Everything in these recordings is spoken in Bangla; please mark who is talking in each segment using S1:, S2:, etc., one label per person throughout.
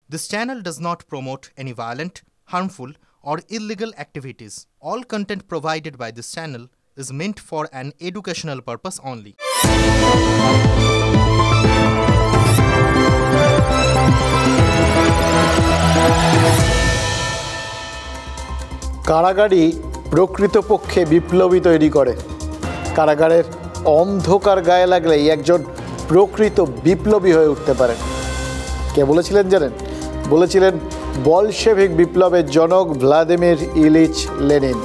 S1: This channel does not promote any violent, harmful, or illegal activities. All content provided by this channel is meant for an educational purpose only.
S2: কারাগারই প্রকৃতপক্ষে বিপ্লবী তৈরি করে। কারাগারের অন্ধকার গায়ে লাগলেই একজন প্রকৃত বিপ্লবী হয়ে উঠতে পারেন। কে বলেছিলেন জানেন? বলেছিলেন বলশেভিক বিপ্লবের জনক ভ্লাদিমির ইলিচ লেনিন।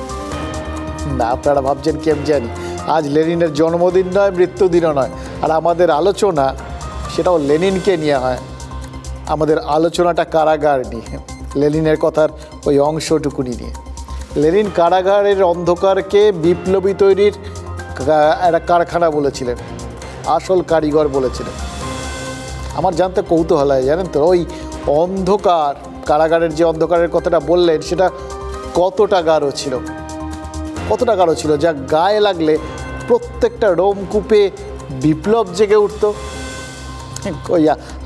S2: না, আপনারা ভাবছেন কি আমি জানি? আজ লেনিনের জন্মদিন নয়, মৃত্যুদিনও নয়, আর আমাদের আলোচনা সেটাও লেনিনকে নিয়ে হয়। আমাদের আলোচনাটা কারাগার নিয়ে, লেনিনের কথার ওই অংশটুকুনি নিয়ে। লেনিন কারাগারের অন্ধকারকে বিপ্লবী তৈরির একটা কারখানা বলেছিলেন, আসল কারিগর বলেছিলেন। আমার জানতে কৌতূহল হয়, জানেন তো, ওই অন্ধকার, কারাগারের যে অন্ধকারের কথাটা বললেন সেটা কতটা গাঢ় ছিল, কতটা গাঢ় ছিল, যা গায়ে লাগলে প্রত্যেকটা রোমকূপে বিপ্লব জেগে উঠত। ওই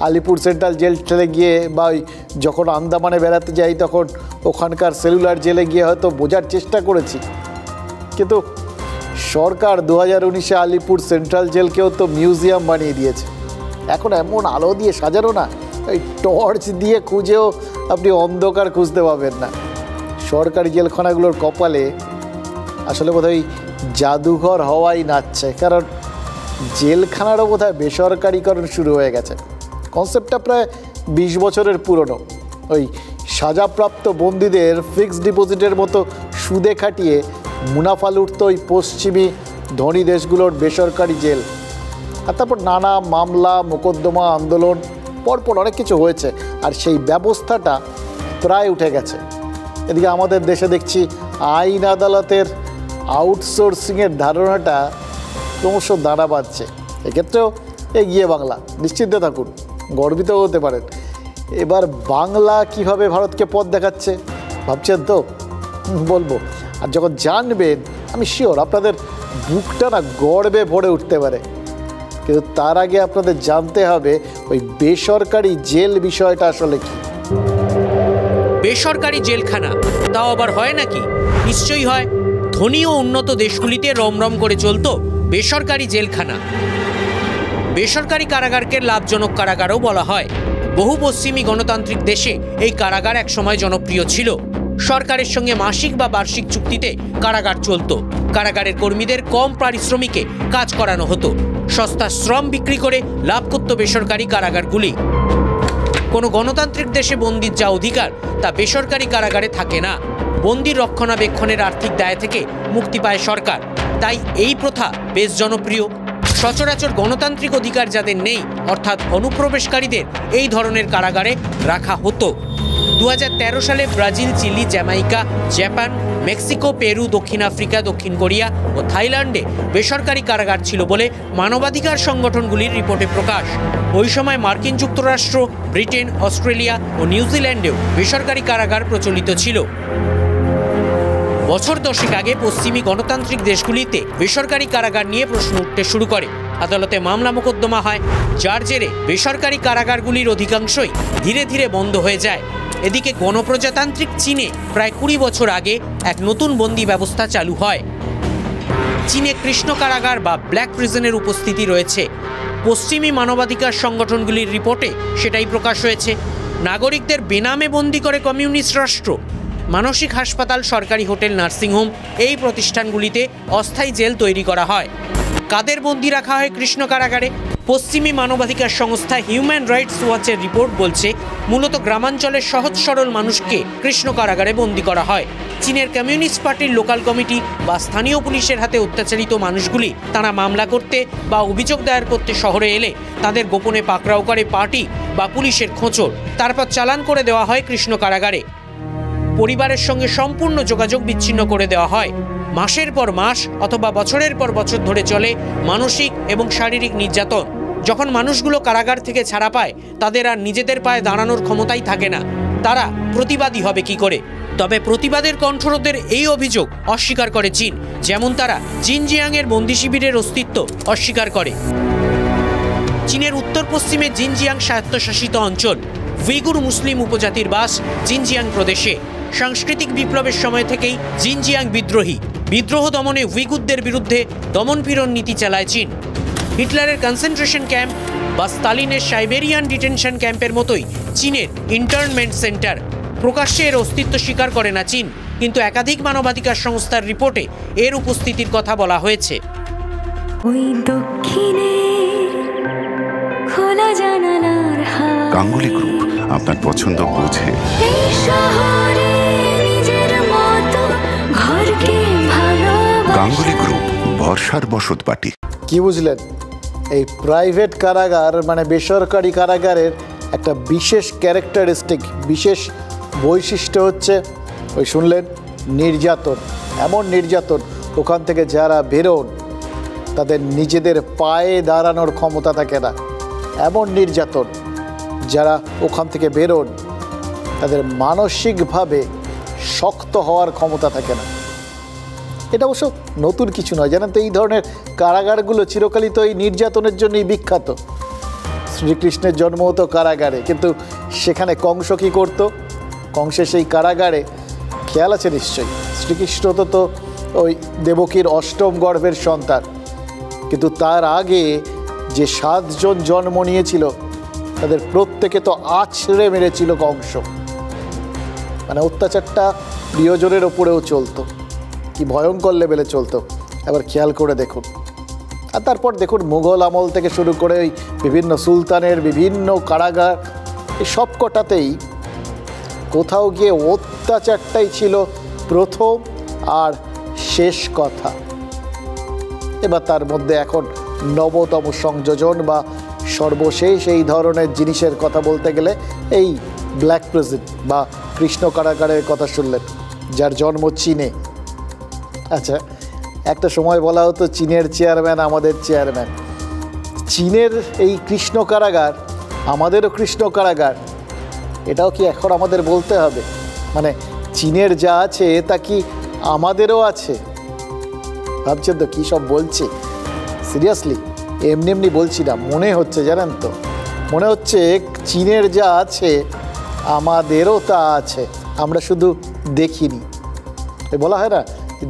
S2: আলিপুর সেন্ট্রাল জেল ঠেলে গিয়ে বা ওই যখন আন্দামানে বেড়াতে যাই তখন ওখানকার সেলুলার জেলে গিয়ে হয়তো বোঝার চেষ্টা করেছি, কিন্তু সরকার 2019-এ আলিপুর সেন্ট্রাল জেলকেও তো মিউজিয়াম বানিয়ে দিয়েছে। এখন এমন আলো দিয়ে সাজানো না, ওই টর্চ দিয়ে খুঁজেও আপনি অন্ধকার খুঁজতে পাবেন না। সরকারি জেলখানাগুলোর কপালে আসলে বোধহয় জাদুঘর হওয়াই নাচছে, কারণ জেলখানারও বোধহয় বেসরকারিকরণ শুরু হয়ে গেছে। কনসেপ্টটা প্রায় 20 বছরের পুরনো। ওই সাজাপ্রাপ্ত বন্দীদের ফিক্সড ডিপোজিটের মতো সুদে খাটিয়ে মুনাফা লুটত ওই পশ্চিমী ধনী দেশগুলোর বেসরকারি জেল। আর তারপর নানা মামলা, মোকদ্দমা, আন্দোলন, পরপর অনেক কিছু হয়েছে, আর সেই ব্যবস্থাটা প্রায় উঠে গেছে। এদিকে আমাদের দেশে দেখছি আইন আদালতের আউটসোর্সিংয়ের ধারণাটা ক্রমশ দাঁড়া বাঁধছে। এক্ষেত্রেও এগিয়ে বাংলা, নিশ্চিন্তে থাকুন, গর্বিত হতে পারেন। এবার বাংলা কিভাবে ভারতকে পথ দেখাচ্ছে ভাবছেন তো? বলবো, আর যখন জানবেন আমি শিওর আপনাদের বুকটা না গর্বে ভরে উঠতে পারে। কিন্তু তার আগে আপনাদের জানতে হবে ওই বেসরকারি জেল বিষয়টা আসলে কি।
S3: বেসরকারি জেলখানা তাও আবার হয় নাকি? নিশ্চয়ই হয়। ধনী ও উন্নত দেশগুলিতে রমরম করে চলতো বেসরকারি জেলখানা। বেসরকারি কারাগারকে লাভজনক কারাগারও বলা হয়। বহু পশ্চিমী গণতান্ত্রিক দেশে এই কারাগার একসময় জনপ্রিয় ছিল। সরকারের সঙ্গে মাসিক বা বার্ষিক চুক্তিতে কারাগার চলত। কারাগারের কর্মীদের কম পারিশ্রমিকে কাজ করানো হতো। সস্তা শ্রম বিক্রি করে লাভ করত বেসরকারি কারাগারগুলি। কোনো গণতান্ত্রিক দেশে বন্দির যা অধিকার তা বেসরকারি কারাগারে থাকে না। বন্দির রক্ষণাবেক্ষণের আর্থিক দায় থেকে মুক্তি পায় সরকার, তাই এই প্রথা বেশ জনপ্রিয়। সচরাচর গণতান্ত্রিক অধিকার যাদের নেই, অর্থাৎ অনুপ্রবেশকারীদের এই ধরনের কারাগারে রাখা হতো। 2013 সালে Brazil, Chile, Jamaica, Japan, Mexico, Peru, দক্ষিণ আফ্রিকা, দক্ষিণ কোরিয়া ও থাইল্যান্ডে বেসরকারি কারাগার ছিল বলে মানবাধিকার সংগঠনগুলির রিপোর্টে প্রকাশ। ওই সময় মার্কিন যুক্তরাষ্ট্র, ব্রিটেন, অস্ট্রেলিয়া ও নিউজিল্যান্ডেও বেসরকারি কারাগার প্রচলিত ছিল। বছর 10 আগে পশ্চিমী গণতান্ত্রিক দেশগুলিতে বেসরকারি কারাগার নিয়ে প্রশ্ন উঠতে শুরু করে। আদালতে মামলা মোকদ্দমা হয়, যার জেরে বেসরকারি কারাগারগুলির অধিকাংশই ধীরে ধীরে বন্ধ হয়ে যায়। এদিকে গণপ্রজাতান্ত্রিক চীনে প্রায় 20 বছর আগে এক নতুন বন্দি ব্যবস্থা চালু হয়। চীনে কৃষ্ণ কারাগার বা ব্ল্যাক প্রিজনের উপস্থিতি রয়েছে। পশ্চিমী মানবাধিকার সংগঠনগুলির রিপোর্টে সেটাই প্রকাশ হয়েছে। নাগরিকদের বেনামে বন্দি করে কমিউনিস্ট রাষ্ট্র। মানসিক হাসপাতাল, সরকারি হোটেল, নার্সিংহোম, এই প্রতিষ্ঠানগুলিতে অস্থায়ী জেল তৈরি করা হয়। কাদের বন্দি রাখা হয় কৃষ্ণ কারাগারে? পশ্চিমী মানবাধিকার সংস্থা হিউম্যান রাইটস ওয়াচের রিপোর্ট বলছে মূলত গ্রামাঞ্চলের সহজ সরল মানুষকে কৃষ্ণ কারাগারে বন্দি করা হয়। চীনের কমিউনিস্ট পার্টির লোকাল কমিটি বা স্থানীয় পুলিশের হাতে অত্যাচারিত মানুষগুলি তারা মামলা করতে বা অভিযোগ দায়ের করতে শহরে এলে তাদের গোপনে পাকড়াও করে পার্টি বা পুলিশের খোঁচড়, তারপর চালান করে দেওয়া হয় কৃষ্ণ কারাগারে। পরিবারের সঙ্গে সম্পূর্ণ যোগাযোগ বিচ্ছিন্ন করে দেওয়া হয়। মাসের পর মাস অথবা বছরের পর বছর ধরে চলে মানসিক এবং শারীরিক নির্যাতন। যখন মানুষগুলো কারাগার থেকে ছাড়া পায়, তাদের আর নিজেদের পায়ে দাঁড়ানোর ক্ষমতাই থাকে না। তারা প্রতিবাদী হবে কি করে? তবে প্রতিবাদের কণ্ঠরোধের এই অভিযোগ অস্বীকার করে চীন, যেমন তারা জিনজিয়াংয়ের বন্দি শিবিরের অস্তিত্ব অস্বীকার করে। চীনের উত্তর পশ্চিমে জিনজিয়াং স্বায়ত্তশাসিত অঞ্চল। উইগুর মুসলিম উপজাতির বাস জিনজিয়াং প্রদেশে। সাংস্কৃতিক বিপ্লবের সময় থেকেই জিনজিয়াং বিদ্রোহ দমনে উইগুরদের বিরুদ্ধে দমনপীড়ন নীতি চালায় চীন। হিটলারের কনসেন্ট্রেশন ক্যাম্প বা স্তালিনের সাইবেরিয়ান ডিটেনশন ক্যাম্পের মতোই চীনের ইন্টার্নমেন্ট সেন্টার। প্রকাশ্যে এর অস্তিত্ব স্বীকার করে না চীন, কিন্তু একাধিক মানবাধিকার সংস্থার রিপোর্টে এর উপস্থিতির কথা বলা হয়েছে।
S4: গাঙ্গুলি গ্রুপ আপনার পছন্দ বোঝে। গাঙ্গুলি গ্রুপ, ভরসার বসতবাটি।
S2: কি বুঝলেন? এই প্রাইভেট কারাগার মানে বেসরকারি কারাগারের একটা বিশেষ ক্যারেক্টারিস্টিক, বিশেষ বৈশিষ্ট্য হচ্ছে ওই শুনলেন নির্যাতন। এমন নির্যাতন ওখান থেকে যারা বেরোন তাদের নিজেদের পায়ে দাঁড়ানোর ক্ষমতা থাকে না। এমন নির্যাতন যারা ওখান থেকে বেরোন তাদের মানসিকভাবে শক্ত হওয়ার ক্ষমতা থাকে না। এটা অবশ্য নতুন কিছু নয়, জানেন তো। এই ধরনের কারাগারগুলো চিরকালই তো এই নির্যাতনের জন্যই বিখ্যাত। শ্রীকৃষ্ণের জন্ম হতো কারাগারে, কিন্তু সেখানে কংস কী করতো? কংসের সেই কারাগারে, খেয়াল আছে নিশ্চয়ই, শ্রীকৃষ্ণ তো ওই দেবকীর অষ্টম গর্ভের সন্তান, কিন্তু তার আগে যে 7 জন জন্ম নিয়েছিল তাদের প্রত্যেকে তো আছড়ে মেরেছিল কংস। মানে অত্যাচারটা প্রিয়জনের ওপরেও চলতো, কি ভয়ঙ্কর লেভেলে চলতো, এবার খেয়াল করে দেখুন। আর তারপর দেখুন মুঘল আমল থেকে শুরু করে ওই বিভিন্ন সুলতানের বিভিন্ন কারাগার, এই সব কটাতেই কোথাও গিয়ে অত্যাচারটাই ছিল প্রথম আর শেষ কথা। এবার তার মধ্যে এখন নবতম সংযোজন বা সর্বশেষ এই ধরনের জিনিসের কথা বলতে গেলে এই ব্ল্যাক প্রিজন বা কৃষ্ণ কারাগারের কথা শুনলেন, যার জন্ম চীনে। আচ্ছা, একটা সময় বলা হতো চীনের চেয়ারম্যান আমাদের চেয়ারম্যান। চীনের এই কৃষ্ণ কারাগার আমাদেরও কৃষ্ণ কারাগার, এটাও কি এখন আমাদের বলতে হবে? মানে চীনের যা আছে তা কি আমাদেরও আছে? ভাবছেন তো কী সব বলছি? সিরিয়াসলি এমনি এমনি বলছি না, মনে হচ্ছে, জানেন তো, মনে হচ্ছে চীনের যা আছে আমাদেরও তা আছে, আমরা শুধু দেখিনি। বলা হয় না,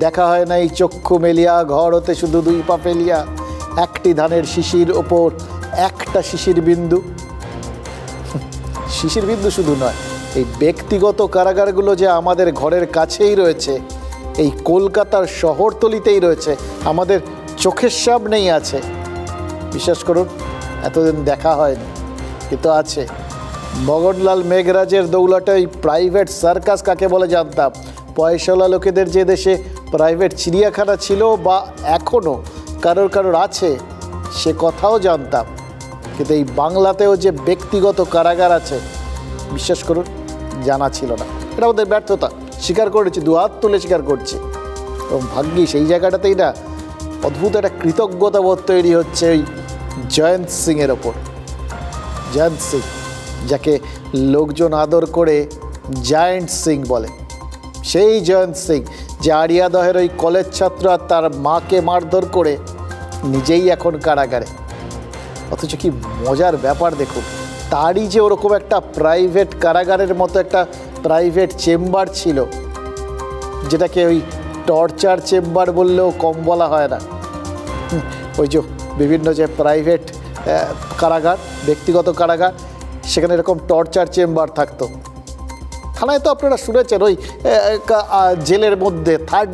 S2: দেখা হয় না এই চক্ষু মেলিয়া ঘর হতে শুধু 2 পা ফেলিয়া, একটি ধানের শিশির ওপর একটা শিশির বিন্দু। শিশির বিন্দু শুধু নয়, এই ব্যক্তিগত কারাগারগুলো যে আমাদের ঘরের কাছেই রয়েছে, এই কলকাতার শহরতলিতেই রয়েছে, আমাদের চোখের সামনেই আছে। বিশ্বাস করুন, এতদিন দেখা হয়নি, কিন্তু আছে। মগনলাল মেঘরাজের দৌলতে ওই প্রাইভেট সার্কাস কাকে বলে জানতাম। পয়সাওয়ালা লোকেদের যে দেশে প্রাইভেট চিড়িয়াখানা ছিল বা এখনও কারোর আছে সে কথাও জানতাম, কিন্তু এই বাংলাতেও যে ব্যক্তিগত কারাগার আছে বিশ্বাস করুন জানা ছিল না। এটা আমাদের ব্যর্থতা, স্বীকার করেছি, 2 হাত তুলে স্বীকার করছি। এবং ভাগ্যিস এই জায়গাটাতেই না অদ্ভুত একটা কৃতজ্ঞতাবোধ তৈরি হচ্ছে ওই জয়ন্ত সিংয়ের ওপর। জয়ন্ত সিং, যাকে লোকজন আদর করে জায়েন্ট সিং বলে, সেই জয়ন্ত সিং যে আরিয়াদহের ওই কলেজ ছাত্র আর তার মাকে মারধর করে নিজেই এখন কারাগারে। অথচ কি মজার ব্যাপার দেখুন, তারই যে ওরকম একটা প্রাইভেট কারাগারের মতো একটা প্রাইভেট চেম্বার ছিল, যেটাকে ওই টর্চার চেম্বার বললেও কম বলা হয় না। ওই যে বিভিন্ন যে প্রাইভেট কারাগার, ব্যক্তিগত কারাগার, সেখানে এরকম টর্চার চেম্বার থাকতো। থানায় তো আপনারা শুনেছেন ওই জেলের মধ্যে 3rd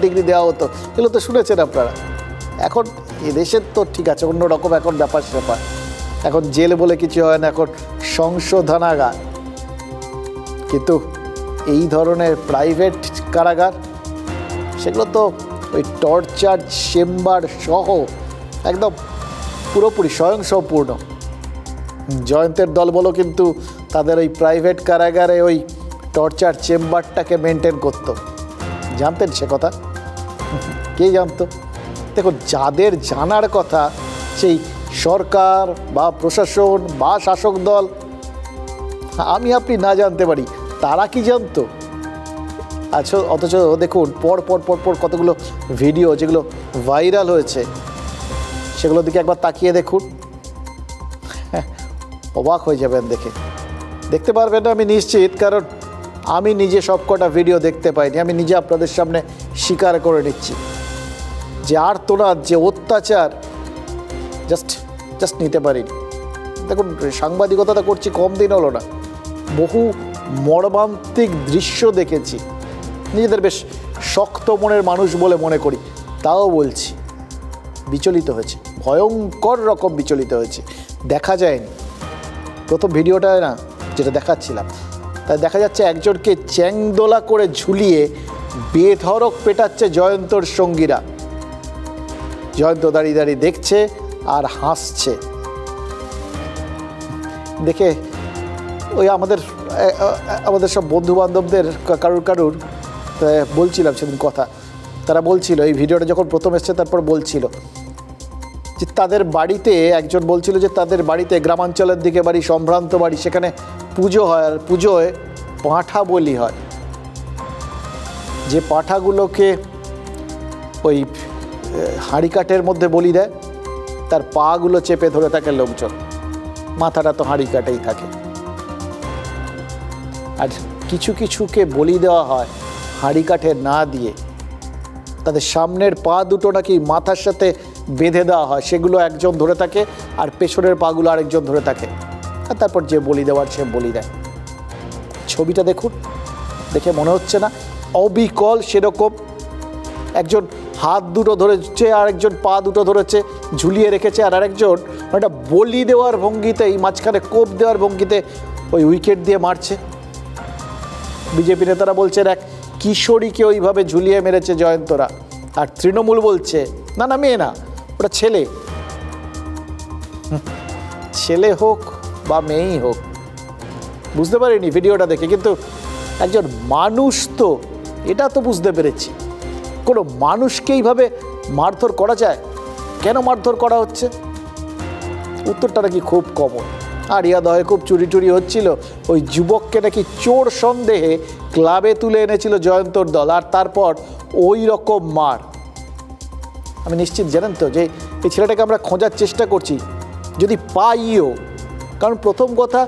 S2: ডিগ্রি দেওয়া হতো, এগুলো তো শুনেছেন আপনারা। এখন এদেশের তো ঠিক আছে অন্যরকম এখন ব্যাপার স্যাপার, এখন জেল বলে কিছু হয় না, এখন সংশোধনাগার। কিন্তু এই ধরনের প্রাইভেট কারাগার সেগুলো তো ওই টর্চার চেম্বার সহ একদম পুরোপুরি স্বয়ংসম্পূর্ণ। জয়ন্তের দল বলো কিন্তু তাদের ওই প্রাইভেট কারাগারে ওই টর্চার চেম্বারটাকে মেনটেন করতো। জানতেন সে কথা? কে জানতো? দেখুন, যাদের জানার কথা সেই সরকার বা প্রশাসন বা শাসক দল, আমি আপনি না জানতে পারি, তারা কি জানতো? আচ্ছা, অথচ দেখুন পর কতগুলো ভিডিও যেগুলো ভাইরাল হয়েছে, সেগুলোর দিকে একবার তাকিয়ে দেখুন, অবাক হয়ে যাবেন দেখে। দেখতে পারবেন না আমি নিশ্চিত, কারণ আমি নিজে সবকটা ভিডিও দেখতে পাইনি। আমি নিজে আপনাদের সামনে স্বীকার করে নিচ্ছি যে আর্তনাদ, যে অত্যাচার জাস্ট নিতে পারিনি। দেখুন, সাংবাদিকতা করছি কম দিন হলো না, বহু মর্মান্তিক দৃশ্য দেখেছি। নিজেদের বেশ শক্ত মনের মানুষ বলে মনে করি, তাও বলছি বিচলিত হয়েছে, ভয়ঙ্কর রকম বিচলিত হয়েছে। দেখা যায়নি প্রথম ভিডিওটায় না, যেটা দেখাচ্ছিলাম, তাই দেখা যাচ্ছে একজনকে চ্যাংদোলা করে ঝুলিয়ে বেধড়ক পেটাচ্ছে জয়ন্তর সঙ্গীরা। জয়ন্ত দাঁড়িয়ে দাঁড়িয়ে দেখছে আর হাসছে। দেখে ওই আমাদের সব বন্ধু বান্ধবদের কারুর বলছিলাম সেদিন কথা, তারা বলছিল এই ভিডিওটা যখন প্রথম এসছে তারপর বলছিল যে তাদের বাড়িতে, একজন বলছিল যে তাদের বাড়িতে, গ্রামাঞ্চলের দিকে বাড়ি, সম্ভ্রান্ত বাড়ি, সেখানে পুজো হয়, আর পুজোয় পাঁঠা বলি হয়। যে পাঁঠাগুলোকে ওই হাঁড়ি কাঠের মধ্যে বলি দেয়, তার পাগুলো চেপে ধরে থাকে লোকজন, মাথাটা তো হাঁড়ি কাঠেই থাকে। আর কিছু কিছুকে বলি দেওয়া হয় হাঁড়ি কাঠে না দিয়ে, তাদের সামনের পা দুটো নাকি মাথার সাথে বেঁধে দেওয়া হয়, সেগুলো একজন ধরে থাকে আর পেছনের পাগুলো আরেকজন ধরে থাকে, আর তারপর যে বলি দেওয়ার সে বলি দেয়। ছবিটা দেখুন, দেখে মনে হচ্ছে না অবিকল সেরকম একজন হাত দুটো ধরেছে, আরেকজন পা দুটো ধরেছে, ঝুলিয়ে রেখেছে, আর আরেকজন একটা বলি দেওয়ার ভঙ্গিতে, এই মাঝখানে কোপ দেওয়ার ভঙ্গিতে ওই উইকেট দিয়ে মারছে। বিজেপি নেতারা বলছেন এক কিশোরীকে ওইভাবে ঝুলিয়ে মেরেছে জয়ন্তরা, আর তৃণমূল বলছে না না, মেয়ে না, ওটা ছেলে। ছেলে হোক বা মেয়েই হোক, বুঝতে পারিনি ভিডিওটা দেখে, কিন্তু একজন মানুষ তো, এটা তো বুঝতে পেরেছি। কোনো মানুষকে এইভাবে মারধর করা যায়? কেন মারধর করা হচ্ছে? উত্তরটা নাকি খুব কমন। আড়িয়াদহে খুব চুরি টুরি হচ্ছিল, ওই যুবককে নাকি চোর সন্দেহে ক্লাবে তুলে এনেছিল জয়ন্তর দল, আর তারপর ওই রকম মার। আমি নিশ্চিত জানেন তো যে এই ছেলেটাকে আমরা খোঁজার চেষ্টা করছি, যদি পাইও। কারণ প্রথম কথা,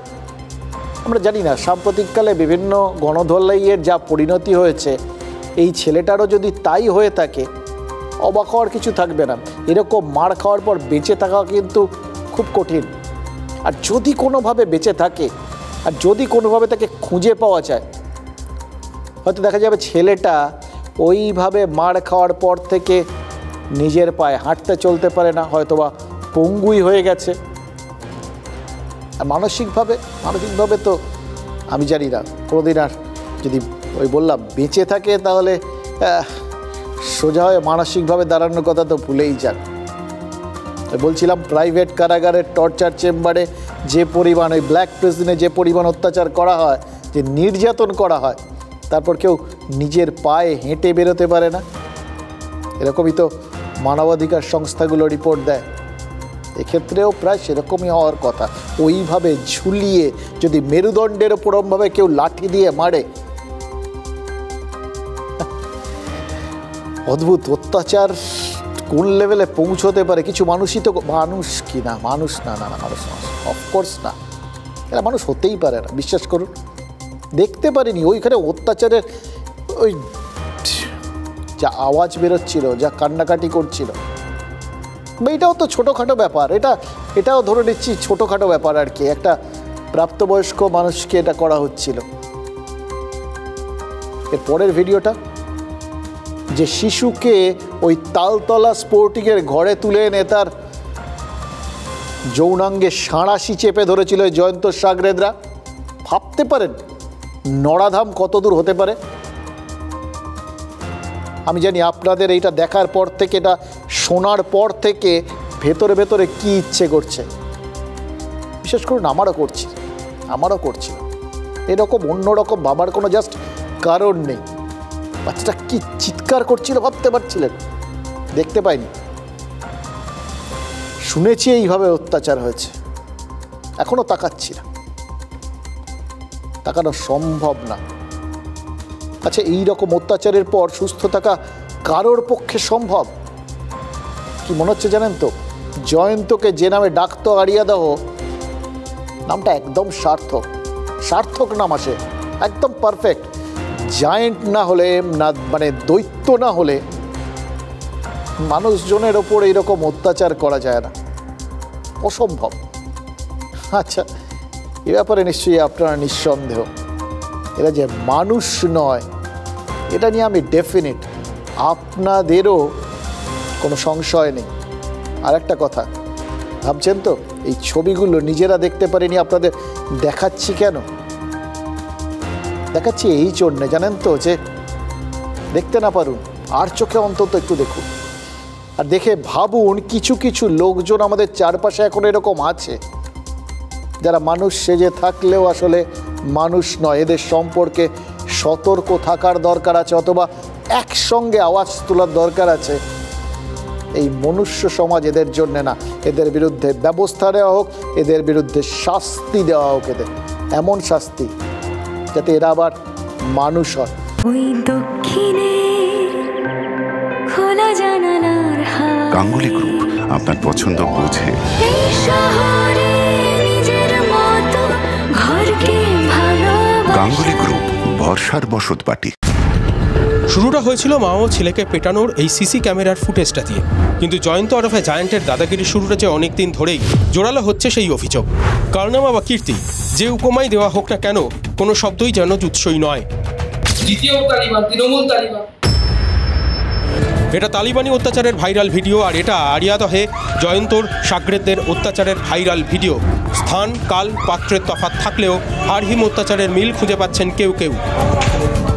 S2: আমরা জানি না সাম্প্রতিককালে বিভিন্ন গণধোলাইয়ের যা পরিণতি হয়েছে, এই ছেলেটারও যদি তাই হয়ে থাকে, অবাক হওয়ার কিছু থাকবে না। এরকম মার খাওয়ার পর বেঁচে থাকা কিন্তু খুব কঠিন। আর যদি কোনোভাবে বেঁচে থাকে, আর যদি কোনোভাবে তাকে খুঁজে পাওয়া যায়, হয়তো দেখা যাবে ছেলেটা ওইভাবে মার খাওয়ার পর থেকে নিজের পায়ে হাঁটতে চলতে পারে না, হয়তোবা পঙ্গুই হয়ে গেছে। আর মানসিকভাবে তো আমি জানি না কোনোদিন, আর যদি ওই বললাম বেঁচে থাকে, তাহলে সোজা হয়ে মানসিকভাবে দাঁড়ানোর কথা তো ভুলেই যান। বলছিলাম প্রাইভেট কারাগারের টর্চার চেম্বারে যে পরিমাণ, ওই ব্ল্যাক প্রিজনে যে পরিমাণ অত্যাচার করা হয়, যে নির্যাতন করা হয়, তারপর কেউ নিজের পায়ে হেঁটে বেরোতে পারে না। এরকমই তো মানবাধিকার সংস্থাগুলো রিপোর্ট দেয়। এক্ষেত্রেও প্রায় সেরকমই হওয়ার কথা। ওইভাবে ঝুলিয়ে যদি মেরুদণ্ডের ওপরমভাবে কেউ লাঠি দিয়ে মারে, অদ্ভুত অত্যাচার কোন লেভেলে পৌঁছতে পারে। কিছু মানুষই তো, মানুষ কি না, মানুষ না, মানুষ অফকোর্স না, এরা মানুষ হতেই পারে না, বিশ্বাস করুন। দেখতে পারিনি ওইখানে অত্যাচারের ওই যা আওয়াজ বেরোচ্ছিল, যা কান্নাকাটি করছিল, এটাও তো ছোটোখাটো ব্যাপার। এটাও ধরে নিচ্ছি ছোটোখাটো ব্যাপার আর কি। একটা প্রাপ্তবয়স্ক মানুষকে এটা করা হচ্ছিল। এর পরের ভিডিওটা, যে শিশুকে ওই তালতলা স্পোর্টিংয়ের ঘরে তুলে এনে তার যৌনাঙ্গে সাঁড়াশি চেপে ধরেছিল জয়ন্ত সাগরেদরা। ভাবতে পারেন নরাধাম কত দূর হতে পারে? আমি জানি আপনাদের এইটা দেখার পর থেকে, এটা শোনার পর থেকে ভেতরে ভেতরে কি ইচ্ছে করছে। বিশেষ করুন আমারও করছি। এরকম অন্যরকম ভাবার কোনো জাস্ট কারণ নেই। বাচ্চাটা কি চিৎকার করছিল ভাবতে পারছিলেন? দেখতে পাইনি, শুনেছি এইভাবে অত্যাচার হয়েছে, এখনো তাকাচ্ছি না, তাকানো সম্ভব না। আচ্ছা, এই রকম অত্যাচারের পর সুস্থ থাকা কারোর পক্ষে সম্ভব? কি মনে হচ্ছে জানেন তো, জয়ন্তকে যে নামে ডাকতো আড়িয়াদহ, নামটা একদম সার্থক নাম আসে, একদম পারফেক্ট। জায়েন্ট না হলে না, মানে দৈত্য না হলে মানুষজনের ওপর এইরকম অত্যাচার করা যায় না, অসম্ভব। আচ্ছা, এ ব্যাপারে নিশ্চয়ই আপনারা নিঃসন্দেহ, এরা যে মানুষ নয় এটা নিয়ে আমি ডেফিনিট, আপনাদেরও কোনো সংশয় নেই। আর একটা কথা ভাবছেন তো, এই ছবিগুলো নিজেরা দেখতে পারিনি, আপনাদের দেখাচ্ছি কেন? দেখাচ্ছি এই জন্যে জানেন তো, যে দেখতে না পারুন আর চোখে অন্তত একটু দেখুন, আর দেখে ভাবুন কিছু কিছু লোকজন আমাদের চারপাশে এখন এরকম আছে যারা মানুষ সেজে থাকলেও আসলে মানুষ নয়। এদের সম্পর্কে সতর্ক থাকার দরকার আছে, অথবা একসঙ্গে আওয়াজ তোলার দরকার আছে। এই মনুষ্য সমাজ এদের জন্যে না, এদের বিরুদ্ধে ব্যবস্থা নেওয়া হোক, এদের বিরুদ্ধে শাস্তি দেওয়া হোক, এদের এমন শাস্তি যাতে এরা আবার মানুষ হয়।
S5: ওই দক্ষিণে খোলা জানালার হাওয়া,
S4: গাঙ্গুলি গ্রুপ, আপনার পছন্দ বোঝে।
S5: এই শহরে নিজের মতো ঘরকে ভালোবাসা।
S4: গাঙ্গুলি গ্রুপ, ভরসার বসতবাটি।
S6: শুরুটা হয়েছিল মা ও ছেলেকে পেটানোর এই সিসি ক্যামেরার ফুটেজটা দিয়ে, কিন্তু জয়ন্ত ওরফে জায়ান্টের দাদাগিরির শুরুটা যে অনেকদিন ধরেই জোরালো হচ্ছে সেই অভিযোগ। কারনামা বা কীর্তি যে উপমাই দেওয়া হোক না কেন, কোনো শব্দই যেন জুৎসই নয়।
S7: দ্বিতীয় তালিবান, তৃণমূল তালিবান।
S6: এটা তালিবানি অত্যাচারের ভাইরাল ভিডিও, আর এটা আরিয়াদহে জয়ন্তর সাগরেদদের অত্যাচারের ভাইরাল ভিডিও। স্থান, কাল, পাত্রের তফাৎ থাকলেও হারহিম অত্যাচারের মিল খুঁজে পাচ্ছেন কেউ কেউ।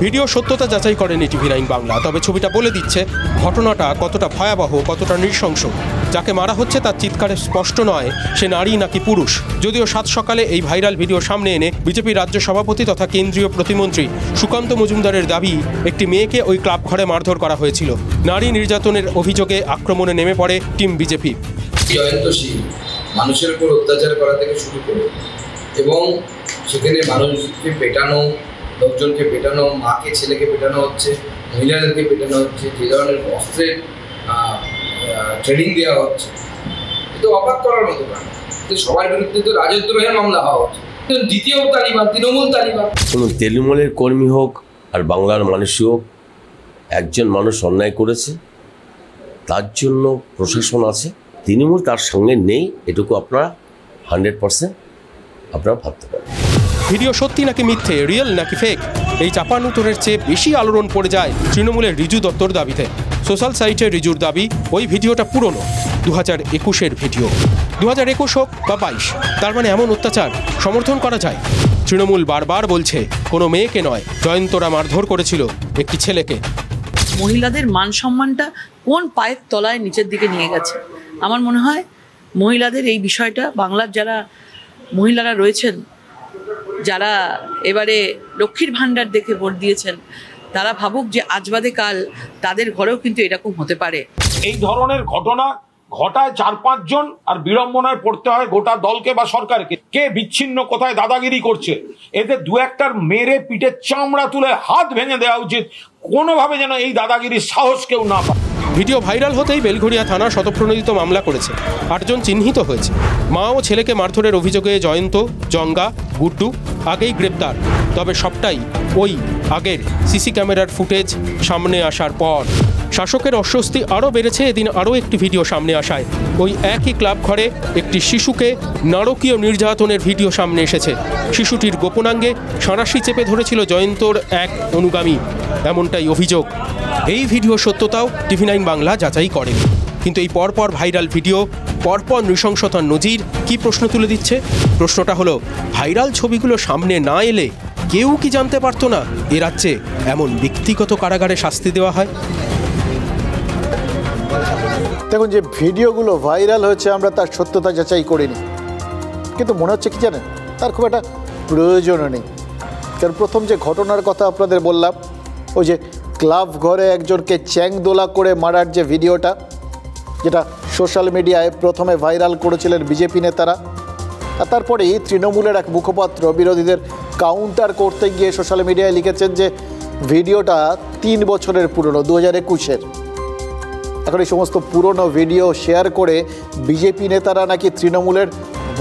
S6: ভিডিও সত্যতা যাচাই করেনি TV9 বাংলা, তবে ছবিটা বলে দিচ্ছে ঘটনাটা কতটা ভয়াবহ, কতটা নৃশংস। যাকে মারা হচ্ছে তার চিৎকারে স্পষ্ট নয় সে নারী নাকি পুরুষ। যদিও সাত সকালে এই ভাইরাল ভিডিও সামনে এনে বিজেপি রাজ্য সভাপতি তথা কেন্দ্রীয় প্রতিমন্ত্রী সুকান্ত মজুমদারের দাবি, একটি মেয়েকে ওই ক্লাব ঘরে মারধর করা হয়েছিল। নারী নির্যাতনের অভিযোগে আক্রমণে নেমে পড়ে টিম বিজেপি।
S7: জয়ন্ত সিং মানুষের উপর অত্যাচার করা থেকে শুরু করে এবং সেখানে মানুষকে পেটানো, লোকজনকে পেটানো, মাকে ছেলেকে পেটানো হচ্ছে, মহিলাদেরকে পেটানো হচ্ছে, যে ধরনের অস্ত্রের ট্রেনিং দেওয়া হচ্ছে, এটা অবাক করার মতো না। সবার বিরুদ্ধে তো রাজদ্রোহের মামলা হওয়া হচ্ছে। দ্বিতীয় তালিবান, তৃণমূল তালিবান।
S8: শুনুন, তৃণমূলের কর্মী হোক আর বাংলার মানুষই হোক, একজন মানুষ অন্যায় করেছে, তার জন্য প্রশাসন আছে। তৃণমূল তার সঙ্গে নেই, এটুকু আপনারা 100% আপনারা ভাবতে পারেন।
S6: ভিডিও সত্যি নাকি মিথ্যে, রিয়েল নাকি ফেক, এই চাপানুতরের চেয়ে বেশি আলোড়ন পড়ে যায় তৃণমূলের রিজু দত্তর দাবিতে। সোশ্যাল সাইটে রিজুর দাবি, ওই ভিডিওটা পুরনো, 2021-এর ভিডিও। 2021 হোক বা 22, তার মানে এমন অত্যাচার সমর্থন করা যায়? তৃণমূল বারবার বলছে কোনো মেয়েকে নয়, জয়ন্তরা মারধর করেছিল একটি ছেলেকে।
S9: মহিলাদের মান সম্মানটা কোন পায়ের তলায় নিচের দিকে নিয়ে গেছে। আমার মনে হয় মহিলাদের এই বিষয়টা, বাংলার যারা মহিলারা রয়েছেন, যারা এবারে লক্ষ্মীর ভাণ্ডার দেখে ভোট দিয়েছেন, তারা ভাবুক যে আজ বাদে কাল তাদের ঘরেও কিন্তু এরকম হতে পারে।
S10: এই ধরনের ঘটনা ঘটায় 4-5 জন, আর বিড়ম্বনায় পড়তে হয় গোটা দলকে বা সরকারকে। কে বিচ্ছিন্ন কোথায় দাদাগিরি করছে, এদের দু একটার মেরে পিঠের চামড়া তুলে হাত ভেঙে দেওয়া উচিত, কোনোভাবে যেন এই দাদাগিরির সাহস কেউ না পায়।
S6: ভিডিও ভাইরাল হতেই বেলঘড়িয়া থানা শতপ্রণোদিত মামলা করেছে, 8 জন চিহ্নিত হয়েছে। মা ও ছেলেকে মারধরের অভিযোগে জয়ন্ত, জঙ্গা, গুড্ডু আগেই গ্রেপ্তার। তবে সবটাই ওই আগের সিসি ক্যামেরার ফুটেজ সামনে আসার পর। শাসকের অস্বস্তি আরও বেড়েছে এদিন আরও একটি ভিডিও সামনে আসায়। ওই একই ক্লাব ঘরে একটি শিশুকে নারকীয় নির্যাতনের ভিডিও সামনে এসেছে। শিশুটির গোপনাঙ্গে সাঁড়াশি চেপে ধরেছিল জয়ন্তর এক অনুগামী, এমনটাই অভিযোগ। এই ভিডিও সত্যতাও TV9 বাংলা যাচাই করেনি। কিন্তু এই পরপর ভাইরাল ভিডিও, পরপর নৃশংসতার নজির কি প্রশ্ন তুলে দিচ্ছে? প্রশ্নটা হলো, ভাইরাল ছবিগুলো সামনে না এলে কেউ কি জানতে পারতো না এ রাজ্যে এমন ব্যক্তিগত কারাগারে শাস্তি দেওয়া হয়?
S2: দেখুন, যে ভিডিওগুলো ভাইরাল হয়েছে আমরা তার সত্যতা যাচাই করিনি, কিন্তু মনে হচ্ছে কি জানেন, তার খুব একটা প্রয়োজনও নেই। কারণ প্রথম যে ঘটনার কথা আপনাদের বললাম, ওই যে ক্লাব ঘরে একজনকে চ্যাংদোলা করে মারার যে ভিডিওটা, যেটা সোশ্যাল মিডিয়ায় প্রথমে ভাইরাল করেছিলেন বিজেপি নেতারা, আর তারপরেই তৃণমূলের এক মুখপাত্র বিরোধীদের কাউন্টার করতে গিয়ে সোশ্যাল মিডিয়ায় লিখেছেন যে ভিডিওটা 3 বছরের পুরনো, 2021-এর। এখন এই সমস্ত পুরনো ভিডিও শেয়ার করে বিজেপি নেতারা নাকি তৃণমূলের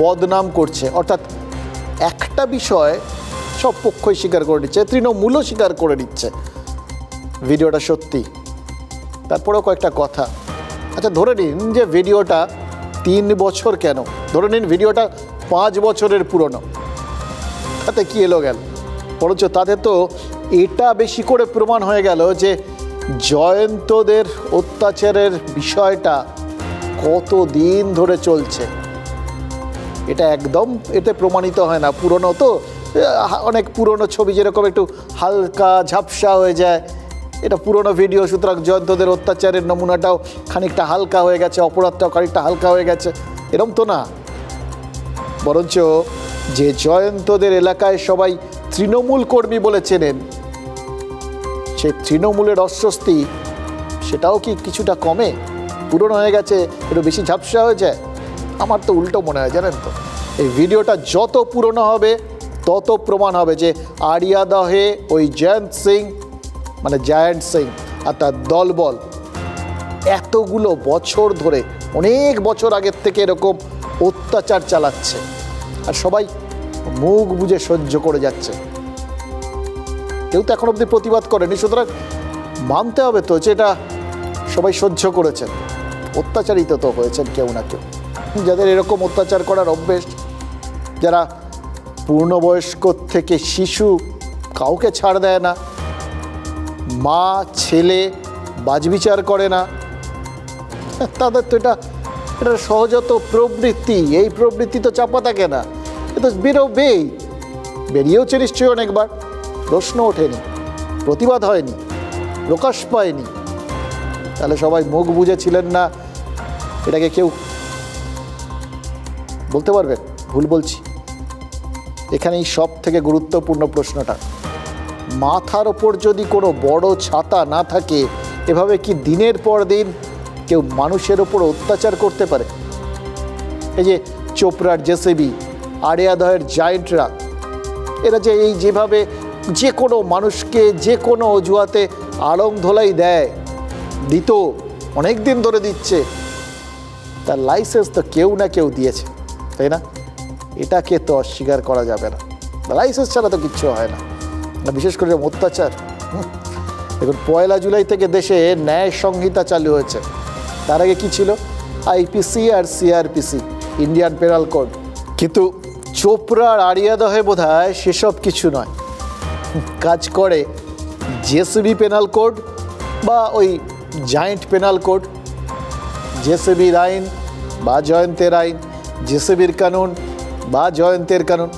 S2: বদনাম করছে। অর্থাৎ একটা বিষয় সব পক্ষই স্বীকার করে নিচ্ছে, তৃণমূলও স্বীকার করে নিচ্ছে ভিডিওটা সত্যি। তারপরেও কয়েকটা কথা, আচ্ছা ধরে নিন যে ভিডিওটা 3 বছর, কেন ধরে নিন ভিডিওটা 5 বছরের পুরনো, তাতে কি এলো গেল? বরঞ্চ তাতে তো এটা বেশি করে প্রমাণ হয়ে গেল যে জয়ন্তদের অত্যাচারের বিষয়টা কত দিন ধরে চলছে। এটা একদম এতে প্রমাণিত হয় না, পুরনো তো, অনেক পুরনো ছবি যেরকম একটু হালকা ঝাপসা হয়ে যায়, এটা পুরনো ভিডিও, সুতরাং জয়ন্তদের অত্যাচারের নমুনাটাও খানিকটা হালকা হয়ে গেছে, অপরাধটাও খানিকটা হালকা হয়ে গেছে, এরম তো না। বরঞ্চ যে জয়ন্তদের এলাকায় সবাই তৃণমূল কর্মী বলে চেনেন, সেই তৃণমূলের অস্বস্তি সেটাও কি কিছুটা কমে? পুরনো হয়ে গেছে, একটু বেশি ঝাপসা হয়ে যায়? আমার তো উল্টো মনে হয়, জানেন তো। এই ভিডিওটা যত পুরনো হবে তত প্রমাণ হবে যে আড়িয়াদহে ওই জয়ন্ত সিং, মানে জায়ান্ট সিং আর তার দলবল এতগুলো বছর ধরে, অনেক বছর আগের থেকে এরকম অত্যাচার চালাচ্ছে, আর সবাই মুখ বুজে সহ্য করে যাচ্ছে। কেউ তো এখন অবধি প্রতিবাদ করেনি, সুতরাং মানতে হবে তো যে এটা সবাই সহ্য করেছেন, অত্যাচারিত তো হয়েছেন কেউ না কেউ। যাদের এরকম অত্যাচার করার অভ্যেস, যারা পূর্ণবয়স্ক থেকে শিশু কাউকে ছাড় দেয় না, মা ছেলে বাজবিচার করে না, তাদের তো এটা সহজাত প্রবৃত্তি। এই প্রবৃত্তি তো চাপা থাকে না, এ তো বেরোবেই, বেরিয়েওছে নিশ্চয়ই অনেকবার, প্রশ্ন ওঠেনি, প্রতিবাদ হয়নি, প্রকাশ পায়নি। তাহলে সবাই মুখ বুঝেছিলেন না, এটাকে কেউ বলতে পারবেন ভুল বলছি? এখানেই সব থেকে গুরুত্বপূর্ণ প্রশ্নটা, মাথার ওপর যদি কোনো বড় ছাতা না থাকে, এভাবে কি দিনের পর দিন কেউ মানুষের ওপর অত্যাচার করতে পারে? এই যে চোপড়ার জেসিবি, আড়িয়াদহের জায়েন্টরা, এরা যে এই যেভাবে যে কোনো মানুষকে যে কোনো অজুহাতে আড়ং ধোলাই দিত, অনেক দিন ধরে দিচ্ছে, তার লাইসেন্স তো কেউ না কেউ দিয়েছে, তাই না? এটাকে তো অস্বীকার করা যাবে না, লাইসেন্স ছাড়া তো কিচ্ছু হয় না। বিশেষ করে অত্যাচার, দেখুন 1 জুলাই থেকে দেশে ন্যায় সংহিতা চালু হয়েছে। তার আগে কি ছিল? আইপিসি আর সিআরপিসি, ইন্ডিয়ান পেনাল কোড। কিন্তু চোপড়ার আড়িয়াদহে বোধহয় সেসব কিছু নয়, কাজ করে জেসিবি পেনাল কোড বা ওই জায়েন্ট পেনাল কোড। জেসিবির আইন বা জয়ন্তের আইন, জেসিবির কানুন বা জয়ন্তের কানুন,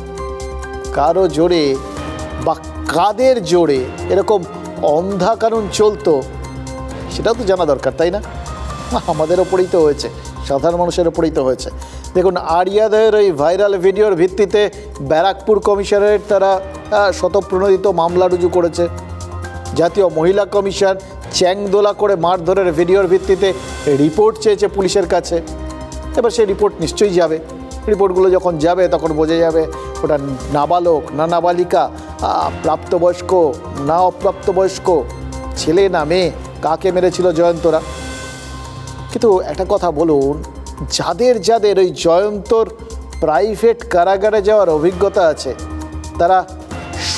S2: কারো জোরে বা কাদের জোরে এরকম অন্ধা কানুন চলতো সেটাও তো জানা দরকার, তাই না? আমাদের ওপরেই তো হয়েছে, সাধারণ মানুষের ওপরেই তো হয়েছে। দেখুন আড়িয়াদহের ওই ভাইরাল ভিডিওর ভিত্তিতে ব্যারাকপুর কমিশনারেট তারা স্বতঃপ্রণোদিত মামলা রুজু করেছে। জাতীয় মহিলা কমিশন চ্যাংদোলা করে মারধরের ভিডিওর ভিত্তিতে রিপোর্ট চেয়েছে পুলিশের কাছে। এবার সেই রিপোর্ট নিশ্চয়ই যাবে, রিপোর্টগুলো যখন যাবে তখন বোঝা যাবে ওটা নাবালক না নাবালিকা, প্রাপ্তবয়স্ক না অপ্রাপ্তবয়স্ক, ছেলে না মেয়ে, কাকে মেরেছিল জয়ন্তরা। কিন্তু একটা কথা বলুন, যাদের যাদের ওই জয়ন্তর প্রাইভেট কারাগারে যাওয়ার অভিজ্ঞতা আছে, তারা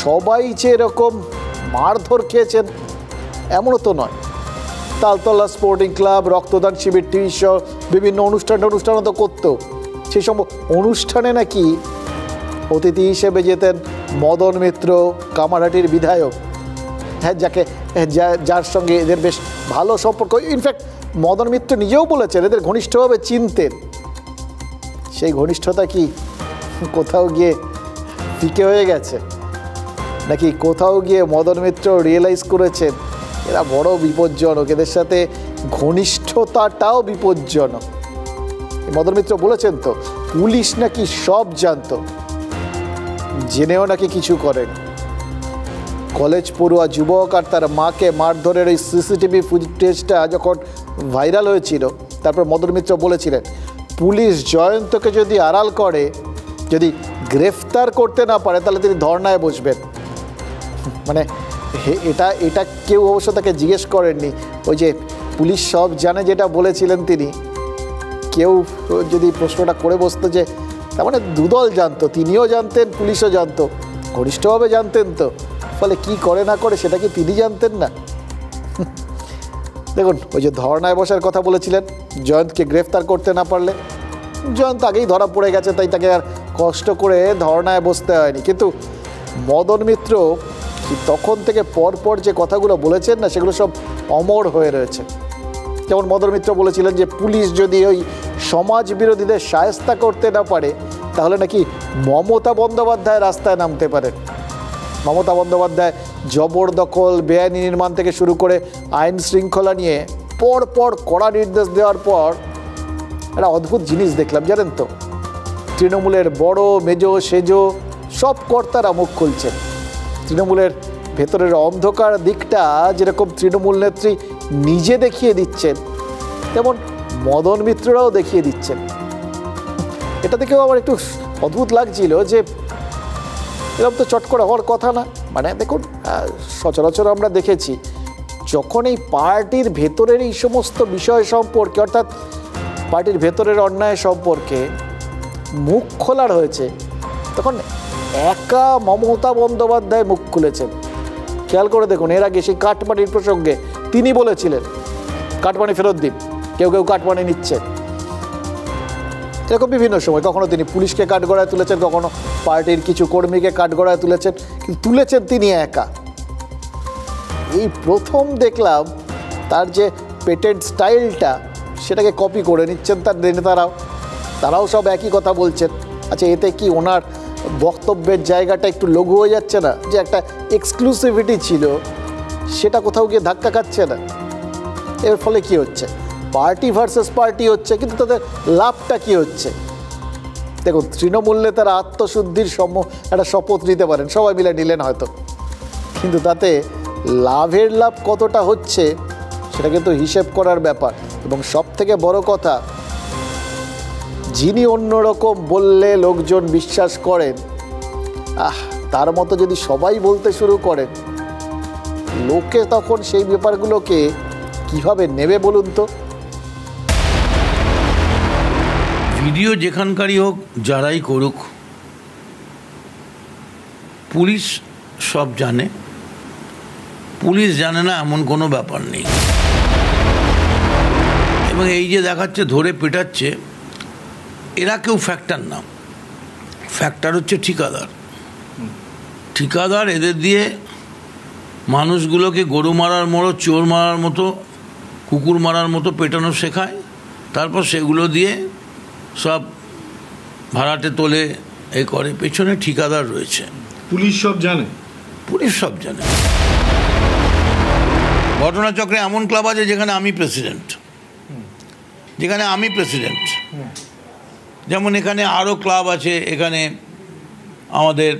S2: সবাই যে এরকম মারধর খেয়েছেন এমনও তো নয়। তালতলা স্পোর্টিং ক্লাব, রক্তদান শিবির, টিভি শো, বিভিন্ন অনুষ্ঠানও তো করতো। সেই সব অনুষ্ঠানে নাকি অতিথি হিসেবে যেতেন মদন মিত্র, কামারহাটির বিধায়ক, হ্যাঁ, যার সঙ্গে এদের বেশ ভালো সম্পর্ক। ইনফ্যাক্ট মদন মিত্র নিজেও বলেছেন এদের ঘনিষ্ঠভাবে চিনতেন। সেই ঘনিষ্ঠতা কি কোথাও গিয়ে ফিকে হয়ে গেছে, নাকি কোথাও গিয়ে মদন মিত্র রিয়েলাইজ করেছেন এরা বড় বিপজ্জনক, এদের সাথে ঘনিষ্ঠতাটাও বিপজ্জনক? মদন মিত্র বলেছেন তো, পুলিশ নাকি সব জানতো, জেনেও নাকি কিছু করেন। কলেজ পড়ুয়া যুবক আর তার মাকে মারধরের ওই সিসিটিভি ফুটেজটা যখন ভাইরাল হয়েছিল, তারপর মদন মিত্র বলেছিলেন পুলিশ জয়ন্তকে যদি আড়াল করে, যদি গ্রেফতার করতে না পারে, তাহলে তিনি ধর্নায় বসবেন। মানে এটা কেউ অবশ্য তাকে জিজ্ঞেস করেননি। ওই যে পুলিশ সব জানে যেটা বলেছিলেন তিনি, কেউ যদি প্রশ্নটা করে বসতো যে তার মানে দুদল জানতো, তিনিও জানতেন পুলিশও জানতো, ঘনিষ্ঠভাবে জানতেন তো, ফলে কি করে না করে সেটা কি তিনি জানতেন না? দেখুন, ওই যে ধর্নায় বসার কথা বলেছিলেন, জয়ন্তকে গ্রেফতার করতে না পারলে, জয়ন্ত আগেই ধরা পড়ে গেছে, তাই তাকে আর কষ্ট করে ধর্নায় বসতে হয়নি। কিন্তু মদন মিত্র তখন থেকে পরপর যে কথাগুলো বলেছেন না, সেগুলো সব অমর হয়ে রয়েছে। যেমন মদন মিত্র বলেছিলেন যে পুলিশ যদি ওই সমাজ বিরোধীদের শায়েস্তা করতে না পারে, তাহলে নাকি মমতা বন্দ্যোপাধ্যায় রাস্তায় নামতে পারে। মমতা বন্দ্যোপাধ্যায় জবরদখল, বেআইনি নির্মাণ থেকে শুরু করে আইন শৃঙ্খলা নিয়ে পরপর কড়া নির্দেশ দেওয়ার পর একটা অদ্ভুত জিনিস দেখলাম, জানেন তো? তৃণমূলের বড় মেজো সেজো সব কর্তারা মুখ খুলছেন। তৃণমূলের ভেতরের অন্ধকার দিকটা যেরকম তৃণমূল নেত্রী নিজে দেখিয়ে দিচ্ছেন, তেমন মদন মিত্ররাও দেখিয়ে দিচ্ছেন। এটা থেকেও আমার একটু অদ্ভুত লাগছিল যে এরকম তো চট করে হওয়ার কথা না। মানে দেখুন, সচরাচর আমরা দেখেছি যখন এই পার্টির ভেতরের এই সমস্ত বিষয় সম্পর্কে, অর্থাৎ পার্টির ভেতরের অন্যায় সম্পর্কে মুখ খোলার হয়েছে, তখন একা মমতা বন্দ্যোপাধ্যায় মুখ খুলেছেন। খেয়াল করে দেখুন, এর আগে সেই কাটমানির প্রসঙ্গে তিনি বলেছিলেন কাটমানি ফেরত দিন, কেউ কেউ কাটমানি নিচ্ছে। এরকম বিভিন্ন সময় কখনো তিনি পুলিশকে কাঠগড়ায় তুলেছেন, কখনো পার্টির কিছু কর্মীকে কাঠগড়ায় তুলেছেন, কিন্তু তুলেছেন তিনি একা। এই প্রথম দেখলাম তার যে পেটেন্ট স্টাইলটা, সেটাকে কপি করে নিচ্ছেন তার তারাও সব একই কথা বলছেন। আচ্ছা, এতে কি ওনার বক্তব্যের জায়গাটা একটু লঘু হয়ে যাচ্ছে না? যে একটা এক্সক্লুসিভিটি ছিল, সেটা কোথাও গিয়ে ধাক্কা খাচ্ছে না? এর ফলে কি হচ্ছে? পার্টি ভার্সেস পার্টি হচ্ছে, কিন্তু তাদের লাভটা কি হচ্ছে? দেখুন, তৃণমূল নেতারা আত্মশুদ্ধির একটা শপথ নিতে পারেন, সবাই মিলে নিলেন হয়তো, কিন্তু তাতে লাভ কতটা হচ্ছে সেটা কিন্তু হিসেব করার ব্যাপার। এবং সব থেকে বড় কথা, যিনি অন্যরকম বললে লোকজন বিশ্বাস করেন, তার মতো যদি সবাই বলতে শুরু করেন, লোকে তখন সেই ব্যাপারগুলোকে কিভাবে নেবে বলুন তো?
S11: ভিডিও যেখানকারই হোক, যারাই করুক, পুলিশ সব জানে। পুলিশ জানে না এমন কোনো ব্যাপার নেই। এবং এই যে দেখাচ্ছে ধরে পেটাচ্ছে, এরা কেউ ফ্যাক্টর না। ফ্যাক্টর হচ্ছে ঠিকাদার। এদের দিয়ে মানুষগুলোকে গরু মারার মতো, চোর মারার মতো, কুকুর মারার মতো পেটানো শেখায়। তারপর সেগুলো দিয়ে সব ভাড়াটে তোলে, এ করে। পেছনে ঠিকাদার রয়েছে।
S12: পুলিশ সব জানে।
S11: ঘটনাচক্রে এমন ক্লাব আছে যেখানে আমি প্রেসিডেন্ট, যেমন এখানে আরও ক্লাব আছে। এখানে আমাদের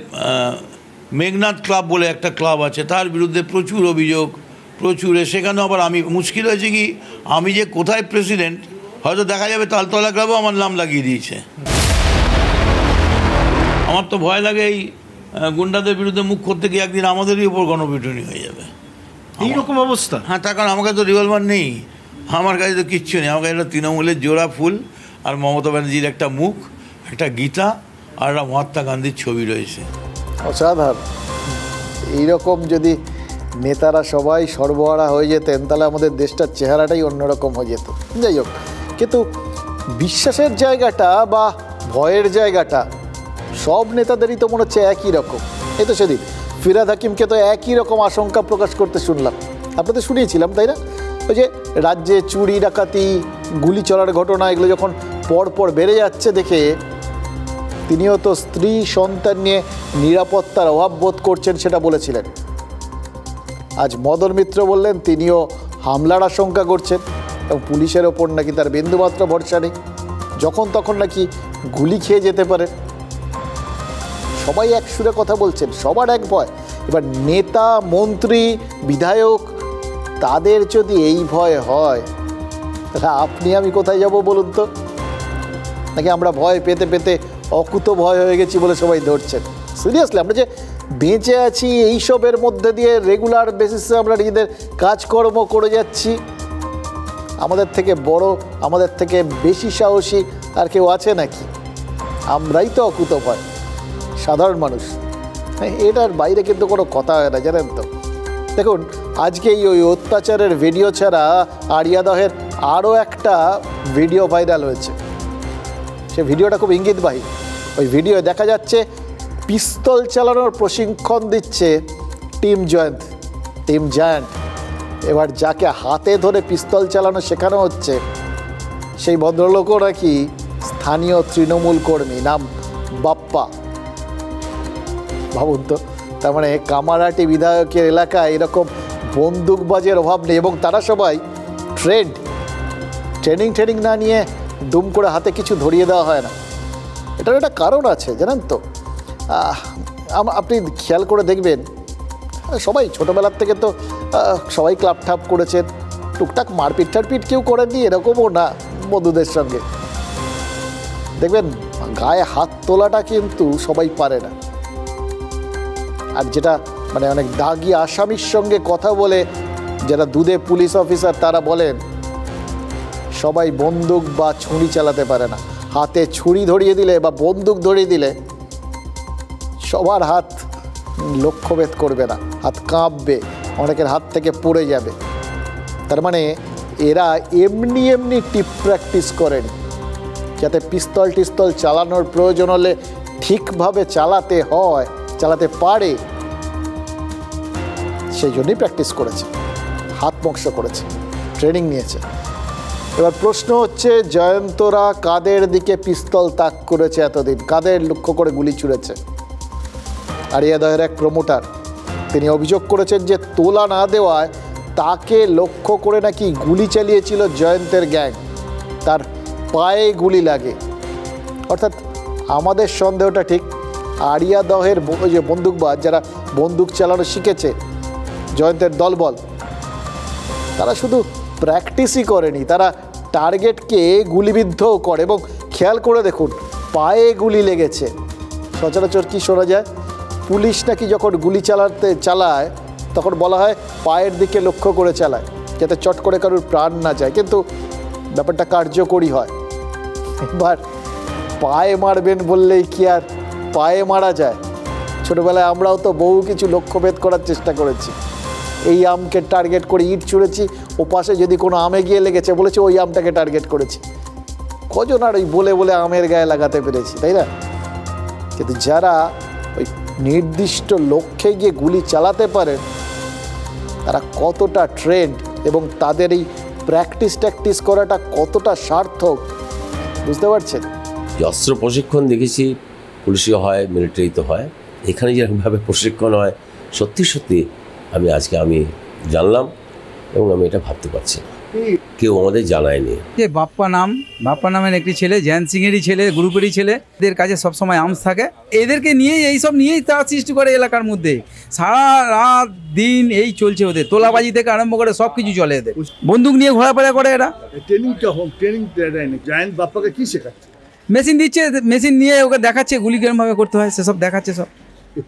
S11: মেঘনাথ ক্লাব বলে একটা ক্লাব আছে, তার বিরুদ্ধে প্রচুর অভিযোগ, সেখানেও আবার আমি মুশকিল হয়েছে কি, আমি যে কোথায় প্রেসিডেন্ট হয়তো দেখা যাবে তালতলা ক্লাবও আমার নাম লাগিয়ে দিয়েছে। আমার তো ভয় লাগে এই গুন্ডাদের বিরুদ্ধে মুখ করতে গিয়ে একদিন আমাদেরই উপর গণপিটুনি হয়ে যাবে,
S12: এইরকম অবস্থা।
S11: হ্যাঁ, তার কারণ আমার কাছে তো রিভলভার নেই, আমার কাছে তো কিচ্ছু নেই। আমার কাছে তৃণমূলের জোড়া ফুল আর মমতা ব্যানার্জির একটা মুখ, একটা গীতা আর একটা মহাত্মা গান্ধীর ছবি রয়েছে।
S2: অসাধারণ। এইরকম যদি নেতারা সবাই সর্বহারা হয়ে যেতেন, তাহলে আমাদের দেশটার চেহারাটাই অন্যরকম হয়ে যেত। যাই হোক, কিন্তু বিশ্বাসের জায়গাটা বা ভয়ের জায়গাটা সব নেতাদেরই তো মনে হচ্ছে একই রকম। এই তো সেদিন ফিরহাদ হাকিমকে তো একই রকম আশঙ্কা প্রকাশ করতে শুনলাম, আপনাদের শুনিয়েছিলাম তাই না? ওই যে রাজ্যে চুরি ডাকাতি, গুলি চলার ঘটনা, এগুলো যখন পরপর বেড়ে যাচ্ছে দেখে তিনিও তো স্ত্রী সন্তান নিয়ে নিরাপত্তার অভাব বোধ করছেন, সেটা বলেছিলেন। আজ মদন মিত্র বললেন তিনিও হামলার আশঙ্কা করছেন এবং পুলিশের ওপর নাকি তার বিন্দুমাত্র ভরসা নেই, যখন তখন নাকি গুলি খেয়ে যেতে পারে। সবাই এক সুরে কথা বলছেন, সবার এক ভয়। এবার নেতা, মন্ত্রী, বিধায়ক, তাদের যদি এই ভয় হয়, তাহলে আপনি আমি কোথায় যাব বলুন তো? নাকি আমরা ভয় পেতে পেতে অকুত ভয় হয়ে গেছি বলে সবাই ধরছেন? সিরিয়াসলি, আমরা যে বেঁচে আছি এইসবের মধ্যে দিয়ে রেগুলার বেসিসে আমরা নিজেদের কাজকর্ম করে যাচ্ছি, আমাদের থেকে বড়, আমাদের থেকে বেশি সাহসী আর কেউ আছে নাকি? আমরাই তো অকুত ভয়, সাধারণ মানুষ। এটার বাইরে কিন্তু কোনো কথা হয় না, জানেন তো। দেখুন, আজকে ওই অত্যাচারের ভিডিও ছাড়া আরিয়া দহের আরও একটা ভিডিও ভাইরাল হয়েছে। সে ভিডিওটা খুব ইঙ্গিতবাহী। ওই ভিডিও দেখা যাচ্ছে পিস্তল চালানোর প্রশিক্ষণ দিচ্ছে টিম জায়ান্ট। এবার যাকে হাতে ধরে পিস্তল চালানো শেখানো হচ্ছে সেই ভদ্রলোকও নাকি স্থানীয় তৃণমূল কর্মী, নাম বাপ্পা। ভাবুন তো, তার মানে কামারহাটি বিধায়কের এলাকায় এরকম বন্দুকবাজের অভাব নেই, এবং তারা সবাই ট্রেনিং না নিয়ে দুম করে হাতে কিছু ধরিয়ে দেওয়া হয় না। এটার একটা কারণ আছে, জানেন তো। আপনি খেয়াল করে দেখবেন, সবাই ছোটোবেলার থেকে তো সবাই ক্লাব ঠাপ করেছেন, টুকটাক মারপিট টারপিট কেউ করেননি এরকমও না বন্ধুদের সঙ্গে। দেখবেন গায়ে হাত তোলাটা কিন্তু সবাই পারে না। আর যেটা মানে অনেক দাগি আসামির সঙ্গে কথা বলে যারা দুধে পুলিশ অফিসার, তারা বলেন সবাই বন্দুক বা ছুরি চালাতে পারে না। হাতে ছুরি ধরিয়ে দিলে বা বন্দুক ধরিয়ে দিলে সবার হাত লক্ষ্যভেদ করবে না, হাত কাঁপবে, অনেকের হাত থেকে পড়ে যাবে। তার মানে এরা এমনি টিপ প্র্যাকটিস করেন, যাতে পিস্তল টিস্তল চালানোর প্রয়োজন হলে ঠিকভাবে চালাতে পারে, সেই জন্যই প্র্যাকটিস করেছে, হাত মক্স করেছে, ট্রেনিং নিয়েছে। এবার প্রশ্ন হচ্ছে, জয়ন্তরা কাদের দিকে পিস্তল তাক করেছে এতদিন, কাদের লক্ষ্য করে গুলি ছুঁড়েছে? আরিয়া দহের এক প্রমোটার, তিনি অভিযোগ করেছেন যে তোলা না দেওয়ায় তাকে লক্ষ্য করে নাকি গুলি চালিয়েছিল জয়ন্তের গ্যাং, তার পায়ে গুলি লাগে। অর্থাৎ আমাদের সন্দেহটা ঠিক, আরিয়া দহের যে বন্দুকবাজ, যারা বন্দুক চালানো শিখেছে, জয়ন্তের দলবল, তারা শুধু প্র্যাকটিসই করেনি, তারা টার্গেটকে গুলিবিদ্ধও করে। এবং খেয়াল করে দেখুন, পায়ে গুলি লেগেছে। সচরাচর কি শোনা যায়, পুলিশ নাকি যখন গুলি চালায় তখন বলা হয় পায়ের দিকে লক্ষ্য করে চালায়, যাতে চট করে কারোর প্রাণ না যায়, কিন্তু ব্যাপারটা কার্যকরী হয়। এবার পায়ে মারবেন বললেই কি আর পায়ে মারা যায়? ছোটোবেলায় আমরাও তো বহু কিছু লক্ষ্যভেদ করার চেষ্টা করেছি। এই আমকে টার্গেট করে ইট ছুঁড়েছি, ও পাশে যদি কোনো আমে গিয়ে লেগেছে বলেছে ওই আমটাকে টার্গেট করেছি। কজন আর ওই বলে আমের গায়ে লাগাতে পেরেছি, তাই না? কিন্তু যারা ওই নির্দিষ্ট লক্ষ্যে গিয়ে গুলি চালাতে পারেন, তারা কতটা ট্রেন্ড এবং তাদের এই প্র্যাকটিস করাটা কতটা সার্থক, বুঝতে পারছেন?
S8: অস্ত্র প্রশিক্ষণ দেখেছি, পুলিশে হয়, মিলিটারিতে হয়, এখানে যেরকমভাবে প্রশিক্ষণ হয় সত্যি আজকে আমি জানলাম, এবং আমি এটা ভাবতে পারছি না, কেউ আমাদের জানায়নি।
S13: যে বাপ্পা নামের একটি ছেলে, জ্যান সিংয়েরই ছেলে, গ্রুপেরই ছেলে, এদের কাছে সবসময় আর্মস থাকে, এদেরকে নিয়েই তারা সৃষ্টি করে এলাকার মধ্যে। সারা রাত দিন এই চলছে ওদের, তোলাবাজি থেকে আরম্ভ করে সব কিছু চলে এদের। বন্দুক নিয়ে ঘোরাফেরা করে এরা।
S12: ট্রেনিং বাপ্পাকে কি শেখাচ্ছে?
S13: মেশিন দিচ্ছে, মেশিন নিয়ে ওকে দেখাচ্ছে গুলি কিরমভাবে করতে হয়, সেসব দেখাচ্ছে। সব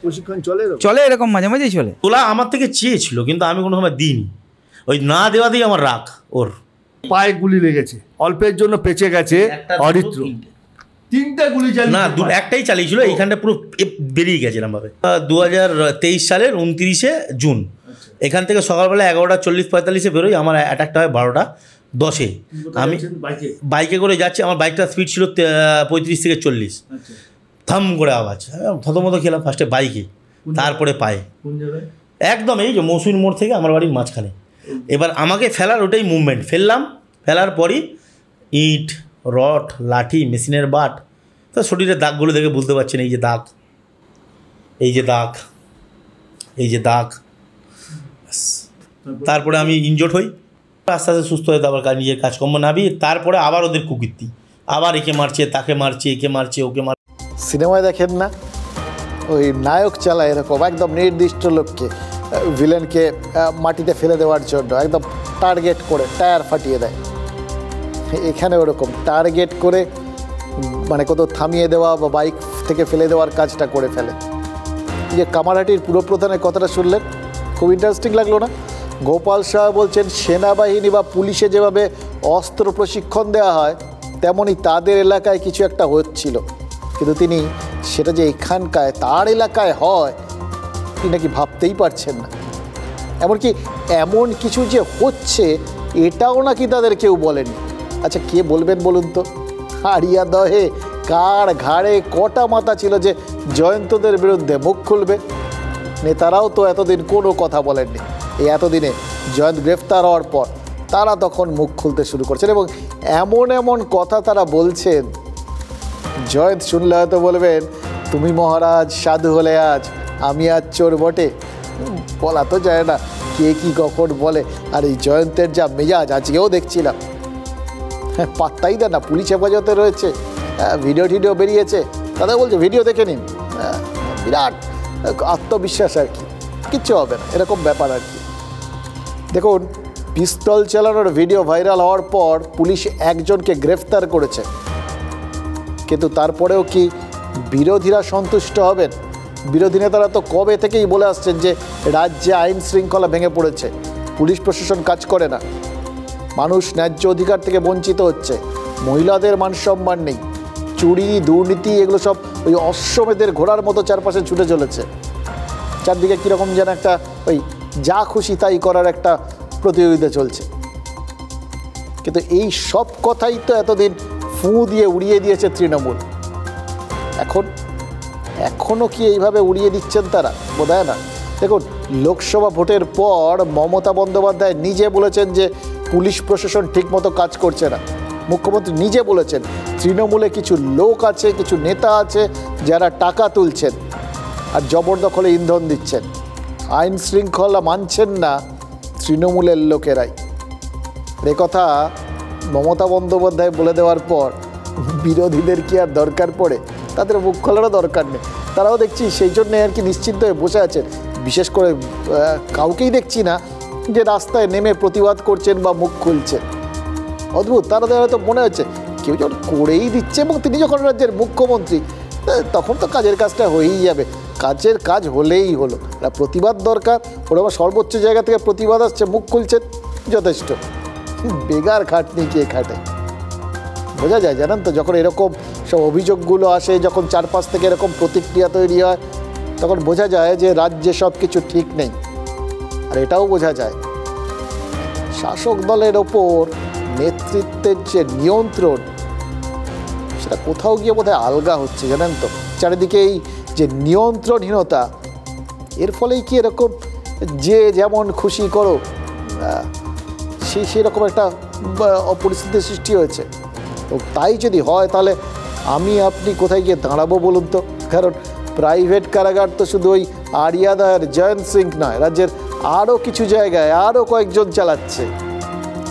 S12: প্রশিক্ষণ
S13: চলে এরকম মাঝে মাঝেই চলে।
S14: তোলা আমার থেকে চেয়েছিল, কিন্তু আমি কোনো সময় দিইনি। ওই না দেওয়াতেই আমার রাগ। ওর
S12: পায়ে গুলি লেগেছে, অল্পের জন্য পেঁচে গেছে অরিত্র। 3টে গুলি
S14: না, একটাই চালিয়েছিল, এইখানটা পুরো বেরিয়ে গেছে এরমভাবে। 2023 সালের 29শে জুন এখান থেকে সকালবেলা 11:40-45 বেরোই, আমার অ্যাটাকটা হয় 12:10। আমি বাইকে করে যাচ্ছি, আমার বাইকটার স্পিড ছিল 35 থেকে 40। থাম করে আওয়াজ, থতমতো খেলাম ফার্স্টে বাইকে, তারপরে পায়ে। একদম এই যে মৌসুমী মোড় থেকে আমার বাড়ির মাঝখানে। এবার আমাকে ফেলার ওটাই মুভমেন্ট, ফেলার পরই ইট, রড, লাঠি, মেশিনের বাট, তো শরীরের দাগগুলো দেখে বুঝতে পারছেন, এই যে দাগ। তারপরে আমি ইনজোর্ড হই, আস্তে আস্তে সুস্থ হয়ে আবার নিজের কাজকর্ম নাবি। তারপরে আবার ওদের কুকীর্তি, আবার একে মারছে, তাকে মারছে, একে মারছে, ওকে মারছে।
S2: সিনেমায় দেখেন না, ওই নায়ক চালায় এরকম একদম নির্দিষ্ট লোককে, ভিলেনকে মাটিতে ফেলে দেওয়ার জন্য একদম টার্গেট করে টায়ার ফাটিয়ে দেয়। এখানে ওরকম টার্গেট করে মানে কোথাও থামিয়ে দেওয়া বা বাইক থেকে ফেলে দেওয়ার কাজটা করে ফেলে। এই যে কামারহাটির পুরপ্রধানের কথাটা শুনলেন, খুব ইন্টারেস্টিং লাগলো না? গোপাল শাহ বলছেন সেনাবাহিনী বা পুলিশে যেভাবে অস্ত্র প্রশিক্ষণ দেওয়া হয়, তেমনই তাদের এলাকায় কিছু একটা হচ্ছিল, কিন্তু তিনি সেটা যে এখানকায় তার এলাকায় হয় আপনি নাকি ভাবতেই পারছেন না। এমনকি এমন কিছু যে হচ্ছে এটাও নাকি তাদের কেউ বলেনি। আচ্ছা, কে বলবেন বলুন তো? হারিয়া দহে কার ঘাড়ে কটা মাথা ছিল যে জয়ন্তদের বিরুদ্ধে মুখ খুলবে? নেতারাও তো এতদিন কোনো কথা বলেননি। এই এতদিনে জয়ন্ত গ্রেফতার হওয়ার পর তারা তখন মুখ খুলতে শুরু করছেন এবং এমন এমন কথা তারা বলছেন, জয়ন্ত শুনলে হয়তো বলবেন, তুমি মহারাজ সাধু হলে আজ, আমি আজ চোর বটে। বলা তো যায় না কে কি কখন বলে। আর এই জয়ন্তের যা মেজাজ আজকেও দেখছিলাম, পাত্তাই দেয় না, পুলিশ হেফাজতে রয়েছে, ভিডিও টিডিও বেরিয়েছে, তাদের বলছে ভিডিও দেখে নিন। বিরাট আত্মবিশ্বাস আর কি, কিচ্ছু হবে না এরকম ব্যাপার আর কি। দেখুন, পিস্তল চালানোর ভিডিও ভাইরাল হওয়ার পর পুলিশ একজনকে গ্রেফতার করেছে, কিন্তু তারপরেও কি বিরোধীরা সন্তুষ্ট হবেন? বিরোধী নেতারা তো কবে থেকেই বলে আসছেন যে রাজ্যে আইন শৃঙ্খলা ভেঙে পড়েছে, পুলিশ প্রশাসন কাজ করে না, মানুষ ন্যায্য অধিকার থেকে বঞ্চিত হচ্ছে, মহিলাদের মান সম্মান নেই, চুরি দুর্নীতি এগুলো সব ওই অশ্বমেধের ঘোড়ার মতো চারপাশে ছুটে চলেছে। চারদিকে কীরকম যেন একটা ওই যা খুশি তাই করার একটা প্রতিযোগিতা চলছে। কিন্তু এই সব কথাই তো এতদিন ফুঁ দিয়ে উড়িয়ে দিয়েছে তৃণমূল। এখনও কি এইভাবে উড়িয়ে দিচ্ছেন তারা? বোধহয় না। দেখুন, লোকসভা ভোটের পর মমতা বন্দ্যোপাধ্যায় নিজে বলেছেন যে পুলিশ প্রশাসন ঠিকমতো কাজ করছে না। মুখ্যমন্ত্রী নিজে বলেছেন তৃণমূলে কিছু লোক আছে, কিছু নেতা আছে যারা টাকা তুলছেন আর জবরদখলে ইন্ধন দিচ্ছেন। আইন শৃঙ্খলা মানছেন না তৃণমূলের লোকেরাই। এ কথা মমতা বন্দ্যোপাধ্যায় বলে দেওয়ার পর বিরোধীদের কি আর দরকার পড়ে? তাদের মুখ খোলারও দরকার নেই। তারাও দেখছি সেই জন্যে আর কি নিশ্চিন্ত হয়ে বসে আছেন। বিশেষ করে কাউকেই দেখছি না যে রাস্তায় নেমে প্রতিবাদ করছেন বা মুখ খুলছেন। অদ্ভুত, তারা হয়তো মনে হচ্ছে কেউ যখন করেই দিচ্ছে এবং তিনি যখন রাজ্যের মুখ্যমন্ত্রী, তখন তো কাজের কাজটা হয়েই যাবে, কাজের কাজ হলেই হলো। প্রতিবাদ দরকার, ওরা আবার সর্বোচ্চ জায়গা থেকে প্রতিবাদ আসছে, মুখ খুলছেন, যথেষ্ট। বেগার খাটনি কে খাটে বোঝা যায়, জানেন তো। যখন এরকম সব অভিযোগগুলো আসে, যখন চারপাশ থেকে এরকম প্রতিক্রিয়া তৈরি হয়, তখন বোঝা যায় যে রাজ্যে সব কিছু ঠিক নেই। আর এটাও বোঝা যায় শাসক দলের ওপর নেতৃত্বের যে নিয়ন্ত্রণ, সেটা কোথাও গিয়ে বোধহয় আলগা হচ্ছে, জানেন তো। চারিদিকে এই যে নিয়ন্ত্রণহীনতা, এর ফলেই কি এরকম যে যেমন খুশি করো সেরকম একটা পরিস্থিতির সৃষ্টি হয়েছে। তো তাই যদি হয় তাহলে আমি আপনি কোথায় গিয়ে দাঁড়াবো বলুন তো? কারণ প্রাইভেট কারাগার তো শুধু ওই আরিয়াদা আর জয়ন্ত সিং নয়, রাজ্যের আরও কিছু জায়গায় আরও কয়েকজন চালাচ্ছে।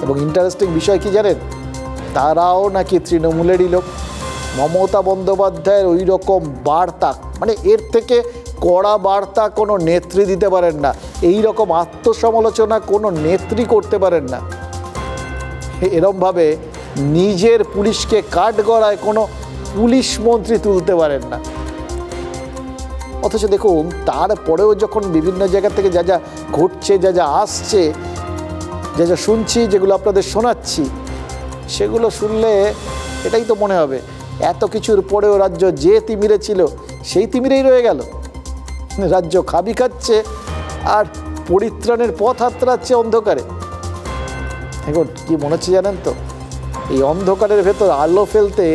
S2: এবং ইন্টারেস্টিং বিষয় কি জানেন, তারাও নাকি তৃণমূলেরই লোক। মমতা বন্দ্যোপাধ্যায়ের ওই রকম বার্তা, মানে এর থেকে কড়া বার্তা কোনো নেত্রী দিতে পারেন না, এই রকম আত্মসমালোচনা কোনো নেত্রী করতে পারেন না। এরমভাবে নিজের পুলিশকে কাঠগড়ায় কোনো পুলিশ মন্ত্রী তুলতে পারেন না। অথচ দেখুন, তারপরেও যখন বিভিন্ন জায়গা থেকে যা যা ঘটছে, যা যা আসছে, যা যা শুনছি, যেগুলো আপনাদের শোনাচ্ছি, সেগুলো শুনলে এটাই তো মনে হবে এত কিছুর পরেও রাজ্য যে তিমিরে ছিল সেই তিমিরেই রয়ে গেল। রাজ্য খাবি খাচ্ছে আর পরিত্রাণের পথ হাতড়াচ্ছে অন্ধকারে। এখন কি মনে হচ্ছে জানেন তো, এই অন্ধকারের ভেতর আলো ফেলতে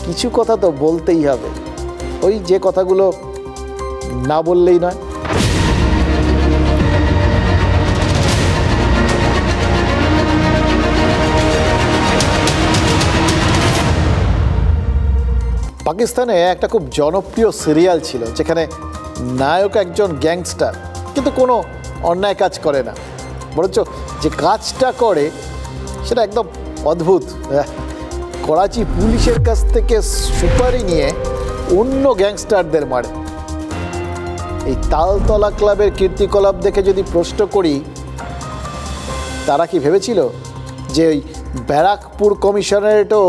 S2: কিছু কথা তো বলতেই হবে, ওই যে কথাগুলো না বললেই নয়। পাকিস্তানে একটা খুব জনপ্রিয় সিরিয়াল ছিল যেখানে নায়ক একজন গ্যাংস্টার, কিন্তু কোনো অন্যায় কাজ করে না, বরঞ্চ যে কাজটা করে সেটা একদম অদ্ভুত। করাচি পুলিশের কাছ থেকে সুপারি নিয়ে অন্য গ্যাংস্টারদের মারে। এই তালতলা ক্লাবের কীর্তিকলাপ দেখে যদি প্রশ্ন করি, তারা কি ভেবেছিল যে ওই ব্যারাকপুর কমিশনারেটও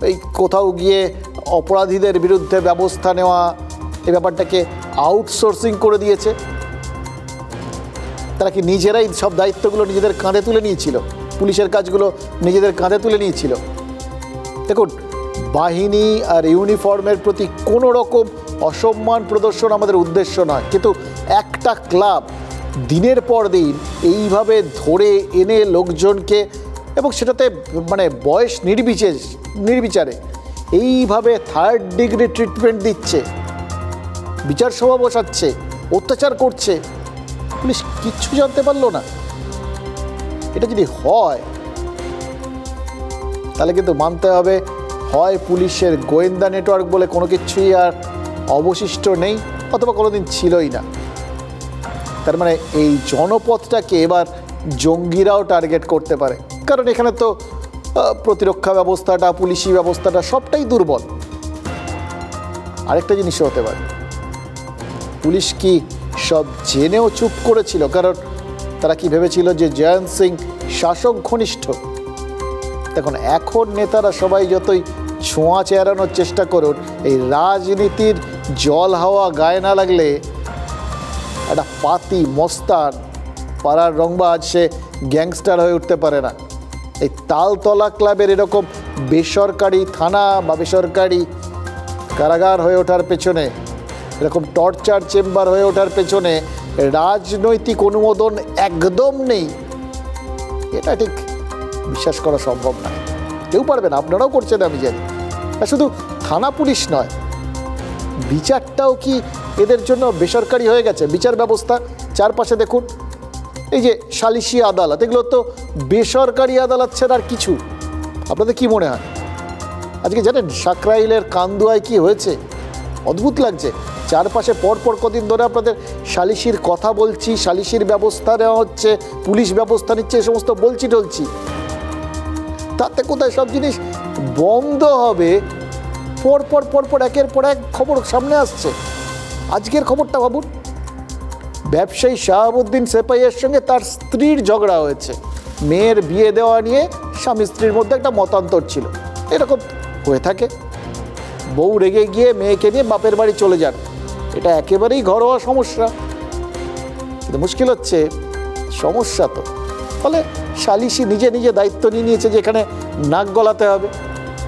S2: এই কোথাও গিয়ে অপরাধীদের বিরুদ্ধে ব্যবস্থা নেওয়া, এই ব্যাপারটাকে আউটসোর্সিং করে দিয়েছে? তারা কি নিজেরাই সব দায়িত্বগুলো নিজেদের কাঁধে তুলে নিয়েছিল, পুলিশের কাজগুলো নিজেদের কাঁধে তুলে নিয়েছিল? দেখুন, বাহিনী আর ইউনিফর্মের প্রতি কোনো রকম অসম্মান প্রদর্শন আমাদের উদ্দেশ্য নয়, কিন্তু একটা ক্লাব দিনের পর দিন এইভাবে ধরে এনে লোকজনকে, এবং সেটাতে মানে বয়স নির্বিচারে এইভাবে 3rd ডিগ্রি ট্রিটমেন্ট দিচ্ছে, বিচার সভা বসাচ্ছে, অত্যাচার করছে, পুলিশ কিচ্ছু জানতে পারলো না। এটা যদি হয় তাহলে কিন্তু মানতে হবে হয় পুলিশের গোয়েন্দা নেটওয়ার্ক বলে কোনো কিছুই আর অবশিষ্ট নেই, অথবা কোনোদিন ছিলই না। তার মানে এই জনপথটাকে এবার জঙ্গিরাও টার্গেট করতে পারে, কারণ এখানে তো প্রতিরক্ষা ব্যবস্থাটা, পুলিশি ব্যবস্থাটা সবটাই দুর্বল। আরেকটা জিনিস হতে পারে, পুলিশ কি সব জেনেও চুপ করেছিল? কারণ তারা কি ভেবেছিল যে জয়ন্ত সিং শাসক ঘনিষ্ঠ? দেখুন, এখন নেতারা সবাই যতই ছোঁয়াচে এড়ানোর চেষ্টা করুন, এই রাজনীতির জল হাওয়া গায়ে না লাগলে একটা পাতি মস্তান পাড়ার রংবাজ সে গ্যাংস্টার হয়ে উঠতে পারে না। এই তালতলা ক্লাবের এরকম বেসরকারি থানা বা বেসরকারি কারাগার হয়ে ওঠার পেছনে, এরকম টর্চার চেম্বার হয়ে ওঠার পেছনে রাজনৈতিক অনুমোদন একদম নেই, এটা ঠিক বিশ্বাস করা সম্ভব না। কেউ পারবে না, আপনারাও করছেন আমি জানি। আর শুধু থানা পুলিশ নয়, বিচারটাও কি এদের জন্য বেসরকারি হয়ে গেছে? বিচার ব্যবস্থা চারপাশে দেখুন, এই যে সালিশি আদালত, এগুলো তো বেসরকারি আদালত ছাড়া আর কিছু। আপনাদের কি মনে হয়? আজকে জানেন সাকরাইলের কান্দুয়ায় কি হয়েছে? অদ্ভুত লাগছে। চারপাশে পরপর কদিন ধরে আপনাদের সালিশির কথা বলছি, সালিশির ব্যবস্থা নেওয়া হচ্ছে, পুলিশ ব্যবস্থা নিচ্ছে, এই সমস্ত বলছি টলছি। তাতে কোথায় সব জিনিস বন্ধ হবে? পরপর একের পর এক খবর সামনে আসছে। আজকের খবরটা ভাবুন, ব্যবসায়ী শাহাবুদ্দিন সেপাইয়ের সঙ্গে তার স্ত্রীর ঝগড়া হয়েছে, মেয়ের বিয়ে দেওয়া নিয়ে স্বামী স্ত্রীর মধ্যে একটা মতান্তর ছিল। এরকম হয়ে থাকে, বউ রেগে গিয়ে মেয়েকে নিয়ে বাপের বাড়ি চলে যান, এটা একেবারেই ঘরোয়া সমস্যা। কিন্তু মুশকিল হচ্ছে, সমস্যা তো ফলে সালিশি নিজে দায়িত্ব নিয়ে নিয়েছে যে এখানে নাক গলাতে হবে।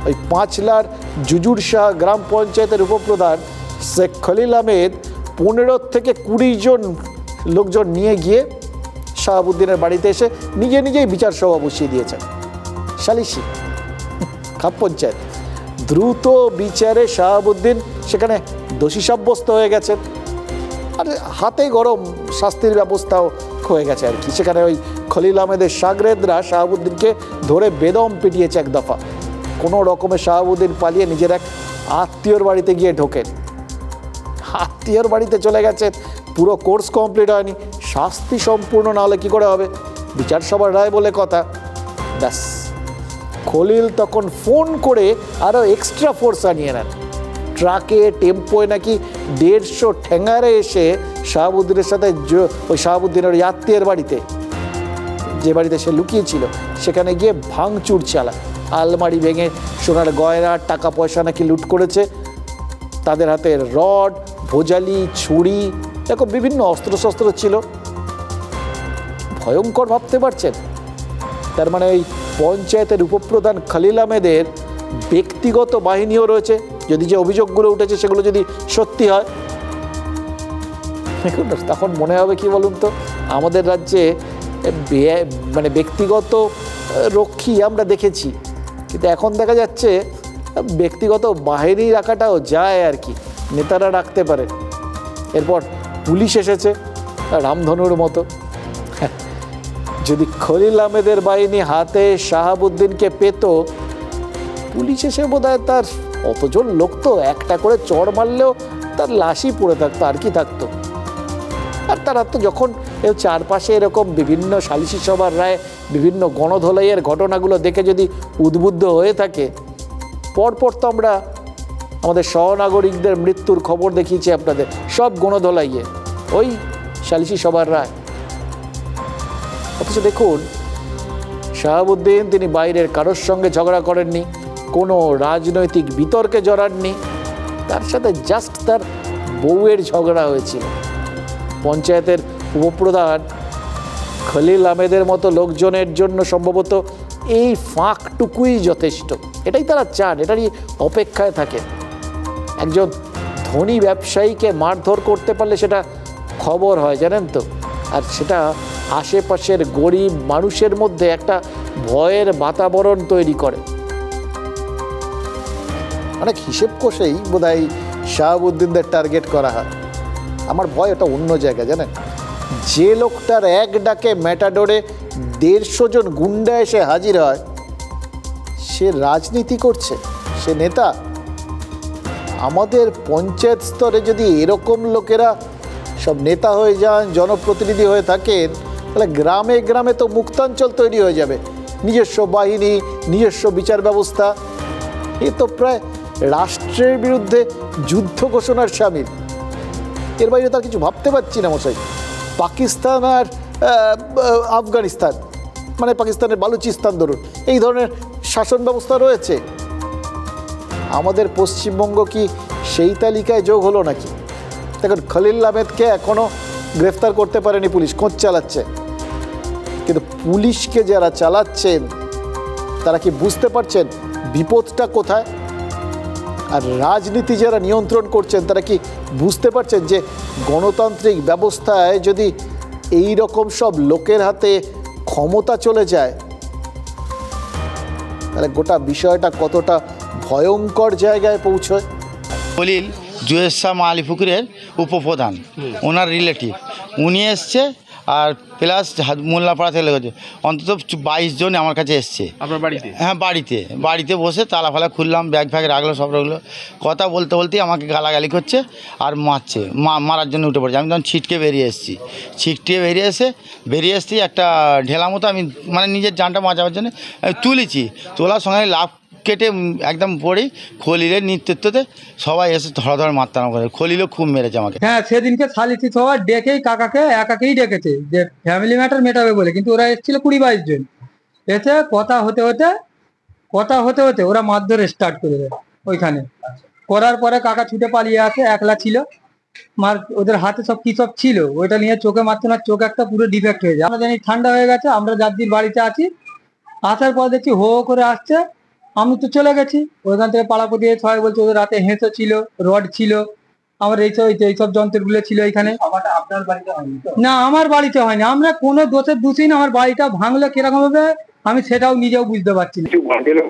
S2: ওই 5 লাখ জুজুর শাহ গ্রাম পঞ্চায়েতের উপপ্রধান শেখ খলিল আহমেদ 15 থেকে 20 জন লোকজন নিয়ে গিয়ে শাহাবুদ্দিনের বাড়িতে এসে নিজেই বিচার সভা বসিয়ে দিয়েছেন। সালিশি খাপ পঞ্চায়েত, দ্রুত বিচারে শাহাবুদ্দিন সেখানে দোষী সাব্যস্ত হয়ে গেছেন, আর হাতে গরম শাস্তির ব্যবস্থাও হয়ে গেছে আর কি। সেখানে ওই খলিল আহমেদের শাগরেদরা শাহাবুদ্দিনকে ধরে বেদম পিটিয়েছে এক দফা। কোনো রকমে শাহাবুদ্দিন পালিয়ে নিজের এক আত্মীয়র বাড়িতে গিয়ে ঢোকেন। আত্মীয়র বাড়িতে চলে গেছেন, পুরো কোর্স কমপ্লিট হয়নি, শাস্তি সম্পূর্ণ না হলে কী করে হবে? বিচার সভার রায় বলে কথা। ব্যাস, খলিল তখন ফোন করে আরও এক্সট্রা ফোর্স আনিয়ে নেন। ট্রাকে টেম্পোয় নাকি 150 ঠ্যাঙ্গারে এসে শাহাবুদ্দিনের সাথে ওই শাহাবুদ্দিনের ওই আত্মীয়ের বাড়িতে, যে বাড়িতে সে লুকিয়েছিল, সেখানে গিয়ে ভাঙচুর চালায়। আলমারি ভেঙে সোনার গয়না, টাকা পয়সা নাকি লুট করেছে। তাদের হাতে রড, ভোজালি, ছুরি, এরকম বিভিন্ন অস্ত্রশস্ত্র ছিল। ভয়ঙ্কর ভাবতে পারছেন? তার মানে ওই পঞ্চায়েতের উপপ্রধান খলিল আহমেদের ব্যক্তিগত বাহিনীও রয়েছে, যদি যে অভিযোগগুলো উঠেছে সেগুলো যদি সত্যি হয়। তখন মনে হবে কি বলুন তো, আমাদের রাজ্যে মানে ব্যক্তিগত রক্ষী আমরা দেখেছি, কিন্তু এখন দেখা যাচ্ছে ব্যক্তিগত বাহিনী রাখাটাও যায় আর কি, নেতারা রাখতে পারে। এরপর পুলিশ এসেছে রামধনুর মতো। যদি খলিল আহমেদের বাহিনী হাতে শাহাবুদ্দিনকে পেত, পুলিশ এসে বোধহয় তার অতজন লোক তো একটা করে চড় মারলেও তার লাশই পড়ে থাকতো, আর কি থাকতো। আর তারা তো যখন চারপাশে এরকম বিভিন্ন সালিশি সভার রায়, বিভিন্ন গণধোলাইয়ের ঘটনাগুলো দেখে যদি উদ্বুদ্ধ হয়ে থাকে, পরপর তো আমরা আমাদের সহনাগরিকদের মৃত্যুর খবর দেখিয়েছি আপনাদের, সব গণধোলাইয়ে ওই সালিশি সভার রায়। অথচ দেখুন, শাহাবুদ্দিন তিনি বাইরের কারোর সঙ্গে ঝগড়া করেননি, কোনো রাজনৈতিক বিতর্কে জড়াননি, তার সাথে জাস্ট তার বউয়ের ঝগড়া হয়েছিল। পঞ্চায়েতের উপপ্রধান খলিল আহমেদের মতো লোকজনের জন্য সম্ভবত এই ফাঁকটুকুই যথেষ্ট। এটাই তারা চান, এটারই অপেক্ষায় থাকে। একজন ধনী ব্যবসায়ীকে মারধর করতে পারলে সেটা খবর হয় জানেন তো, আর সেটা আশেপাশের গরিব মানুষের মধ্যে একটা ভয়ের বাতাবরণ তৈরি করে। অনেক হিসেব কষেই বোধহয় শাহাবুদ্দিনদের টার্গেট করা হয়। আমার ভয় ওটা অন্য জায়গায় জানেন। যে লোকটার এক ডাকে ম্যাটাডোরে 150 জন গুন্ডা এসে হাজির হয়, সে রাজনীতি করছে, সে নেতা। আমাদের পঞ্চায়েত স্তরে যদি এরকম লোকেরা সব নেতা হয়ে যান, জনপ্রতিনিধি হয়ে থাকেন, তাহলে গ্রামে গ্রামে তো মুক্তাঞ্চল তৈরি হয়ে যাবে, নিজস্ব বাহিনী, নিজস্ব বিচার ব্যবস্থা। এ তো প্রায় রাষ্ট্রের বিরুদ্ধে যুদ্ধ ঘোষণার সামিল। এর বাইরে তার কিছু ভাবতে পারছি না মশাই। পাকিস্তান আর আফগানিস্তান, মানে পাকিস্তানের বালুচিস্তান ধরুন, এই ধরনের শাসন ব্যবস্থা রয়েছে। আমাদের পশ্চিমবঙ্গ কি সেই তালিকায় যোগ হলো নাকি? দেখুন, খলিল আহমেদকে এখনও গ্রেফতার করতে পারেনি পুলিশ, খোঁজ চালাচ্ছে। কিন্তু পুলিশকে যারা চালাচ্ছেন তারা কি বুঝতে পারছেন বিপদটা কোথায়? আর রাজনীতি যারা নিয়ন্ত্রণ করছেন তারা কি বুঝতে পারছেন যে গণতান্ত্রিক ব্যবস্থায় যদি এই রকম সব লোকের হাতে ক্ষমতা চলে যায়, তাহলে গোটা বিষয়টা কতটা ভয়ঙ্কর জায়গায় পৌঁছয়?
S15: খলিল জুয়েস শাহ মালিপুকুরের উপপ্রধান, ওনার রিলেটিভ, উনি এসছে, আর প্লাস মোল্লাপাড়া থেকে লেগেছে অন্তত 22 জন আমার কাছে এসছে।
S6: আপনার বাড়িতে?
S15: হ্যাঁ, বাড়িতে বসে তালা ফালা খুললাম, ব্যাগ ফ্যাগ রাখলো, সব রাখলো। কথা বলতে বলতেই আমাকে গালাগালি করছে আর মারছে, মারার জন্য উঠে পড়ছে। আমি তখন ছিটকে বেরিয়ে এসেছি একটা ঢেলা মতো আমি মানে নিজের জানটা বাঁচাবার জন্য তুলেছি। তোলার সঙ্গে লাভ কেটে একদম পড়েই খলিলের নেতৃত্বতে সবাই এসে ধরা মারতে আরম্ভ করে। খলিলও খুব মেরেছে আমাকে।
S16: হ্যাঁ, সেদিনকে সালিসি সভা ডেকেই কাকাকে একাকেই ডেকেছে যে ফ্যামিলি ম্যাটার মেটাবে বলে, কিন্তু ওরা এসেছিল 20-22 জন। এসে কথা হতে হতে ওরা মারধরে স্টার্ট করে দেয় ওইখানে। করার পরে কাকা ছুটে পালিয়ে আসে, একলা ছিল। ওদের হাতে সব কি সব ছিল, ওইটা নিয়ে চোখে মারছে না, চোখ একটা পুরো ডিফেক্ট হয়ে যায়। আমরা জানি ঠান্ডা হয়ে গেছে, আমরা যাত্রীর বাড়িতে আছি। আসার পর দেখছি হো করে আসছে, আমি তো চলে গেছি। ওইখান থেকে পাড়াপতি সবাই বলছে ওদের রাতে হেঁসো ছিল, রড ছিল, আমার এইসব যন্ত্রগুলো ছিল এখানে। আপনার বাড়িতে হয়নি? না, আমার বাড়িতে হয়নি। আমরা কোনো দোষী না। আমার বাড়িটা ভাঙলো কিরকম হবে আমি সেটাও নিজেও বুঝতে পারছি না।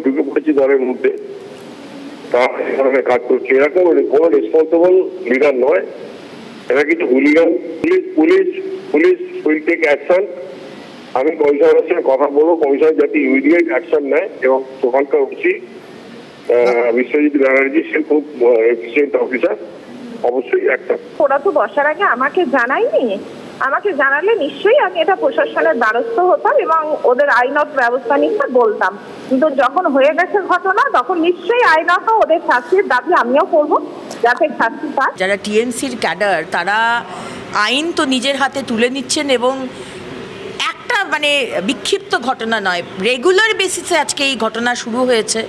S17: ঢুকে পড়েছি দলের মধ্যে, কাজ করছে, এরকম কোনো রেসপন্সিবল লিডার নয়, এরা কিছু hooligan. Police will take action. আমি কমিশনারের সঙ্গে কথা বলবো, কমিশনার যাতে ইমিডিয়েট অ্যাকশন নেয়, এবং ওখানকার ওসি বিশ্বজিৎ ব্যানার্জি, সে খুব এফিসিয়েন্ট অফিসার, অবশ্যই অ্যাকশন।
S18: ওরা তো বসার আগে আমাকে জানায়নি। আমাকে জানালে নিশ্চয়ই আমি এটা প্রশাসনের দ্বারস্থ হতাম এবং ওদের আইনত ব্যবস্থা নিতে বলতাম। কিন্তু যখন হয়ে গেছে ঘটনা, তখন নিশ্চয়ই আইনত ওদের শাস্তির দাবি আমিও করবো, যাতে শাস্তি পায়।
S9: যারা টিএমসির ক্যাডার, তারা আইন তো নিজের হাতে তুলে নিচ্ছেন, এবং একটা মানে বিক্ষিপ্ত ঘটনা নয়, রেগুলার বেসিসে আজকে এই ঘটনা শুরু হয়েছে,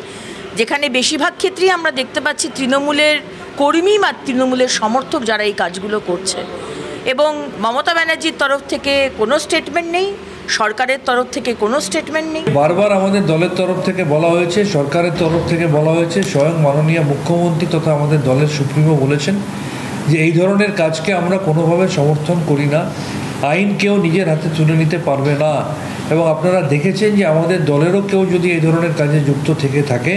S9: যেখানে বেশিরভাগ ক্ষেত্রেই আমরা দেখতে পাচ্ছি তৃণমূলের কর্মী বা তৃণমূলের সমর্থক যারা এই কাজগুলো করছে। এবং মমতা ব্যানার্জির তরফ থেকে কোনো স্টেটমেন্ট নেই, সরকারের তরফ থেকে কোনো স্টেটমেন্ট নেই।
S19: বারবার আমাদের দলের তরফ থেকে বলা হয়েছে, সরকারের তরফ থেকে বলা হয়েছে, স্বয়ং মাননীয় মুখ্যমন্ত্রী তথা আমাদের দলের সুপ্রিমো বলেছেন যে এই ধরনের কাজকে আমরা কোনোভাবে সমর্থন করি না, আইন কেউ নিজের হাতে তুলে নিতে পারবে না। এবং আপনারা দেখেছেন যে আমাদের দলেরও কেউ যদি এই ধরনের কাজে যুক্ত থেকে থাকে,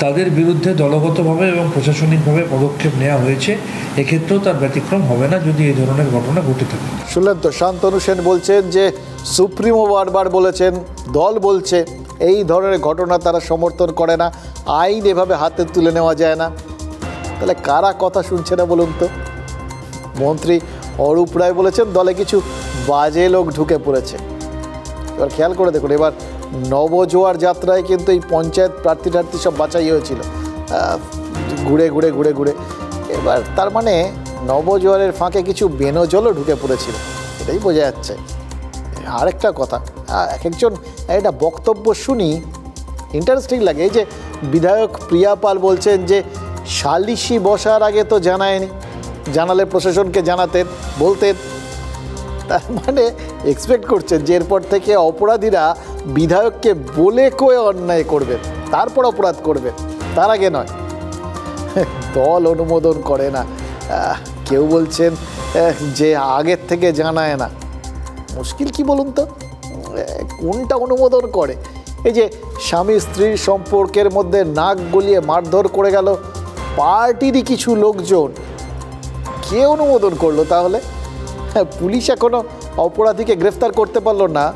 S19: তাদের বিরুদ্ধে দলগতভাবে এবং প্রশাসনিকভাবে পদক্ষেপ নেওয়া হয়েছে। এক্ষেত্রেও তার ব্যতিক্রম হবে না যদি এই ধরনের ঘটনা ঘটে থাকে।
S2: শুনলেন তো, শান্তনু সেন বলছেন যে সুপ্রিমো বারবার বলেছেন, দল বলছে এই ধরনের ঘটনা তারা সমর্থন করে না, আইন এভাবে হাতে তুলে নেওয়া যায় না। তাহলে কারা কথা শুনছে না বলুন তো? মন্ত্রী অরূপ রায় বলেছেন দলে কিছু বাজে লোক ঢুকে পড়েছে। এবার খেয়াল করে দেখুন, এবার নবজোয়ার যাত্রায় কিন্তু এই পঞ্চায়েত প্রার্থী সব বাছাই হয়েছিল ঘুরে ঘুরে। এবার তার মানে নবজোয়ারের ফাঁকে কিছু বেনজলও ঢুকে পড়েছিল, এটাই বোঝা যাচ্ছে। আরেকটা কথা, এক একজন একটা বক্তব্য শুনি, ইন্টারেস্টিং লাগে। এই যে বিধায়ক প্রিয়া পাল বলছেন যে সালিশি বসার আগে তো জানায়নি, জানালে প্রশাসনকে বলতেন। তার মানে এক্সপেক্ট করছেন যে এরপর থেকে অপরাধীরা বিধায়ককে বলে কয়ে অন্যায় করবেন, তারপর অপরাধ করবেন, তার আগে নয়। দল অনুমোদন করে না। কেউ বলছেন যে আগের থেকে জানায় না। মুশকিল কি বলুন তো, কোনটা অনুমোদন করে? এই যে স্বামী স্ত্রীর সম্পর্কের মধ্যে নাক গলিয়ে মারধর করে গেল পার্টিরই কিছু লোকজন, কে অনুমোদন করলো তাহলে? পুলিশ এখনো অপরাধীকে গ্রেফতার করতে পারলো না।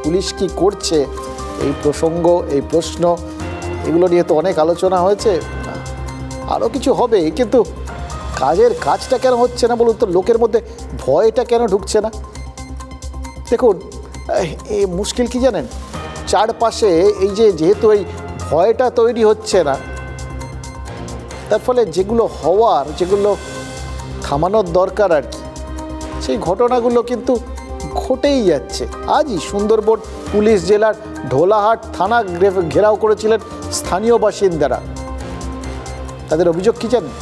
S2: পুলিশ কি করছে? এই প্রসঙ্গ, এই প্রশ্ন, এগুলো নিয়ে তো অনেক আলোচনা হয়েছে, আরও কিছু হবে, কিন্তু কাজটা কেন হচ্ছে না বলুন তো? লোকের মধ্যে ভয়টা কেন ঢুকছে না? দেখুন, এই মুশকিল কি জানেন, চারপাশে এই যেহেতু এই ভয়টা তৈরি হচ্ছে না, তার ফলে যেগুলো হওয়ার, যেগুলো থামানোর দরকার আর কি, সেই ঘটনাগুলো কিন্তু ঘটেই যাচ্ছে। আজই সুন্দরবন পুলিশ জেলার ঢোলাহাট থানা ঘেরাও করেছিলেন স্থানীয় বাসিন্দারা। তাদের অভিযোগ কি জানেন?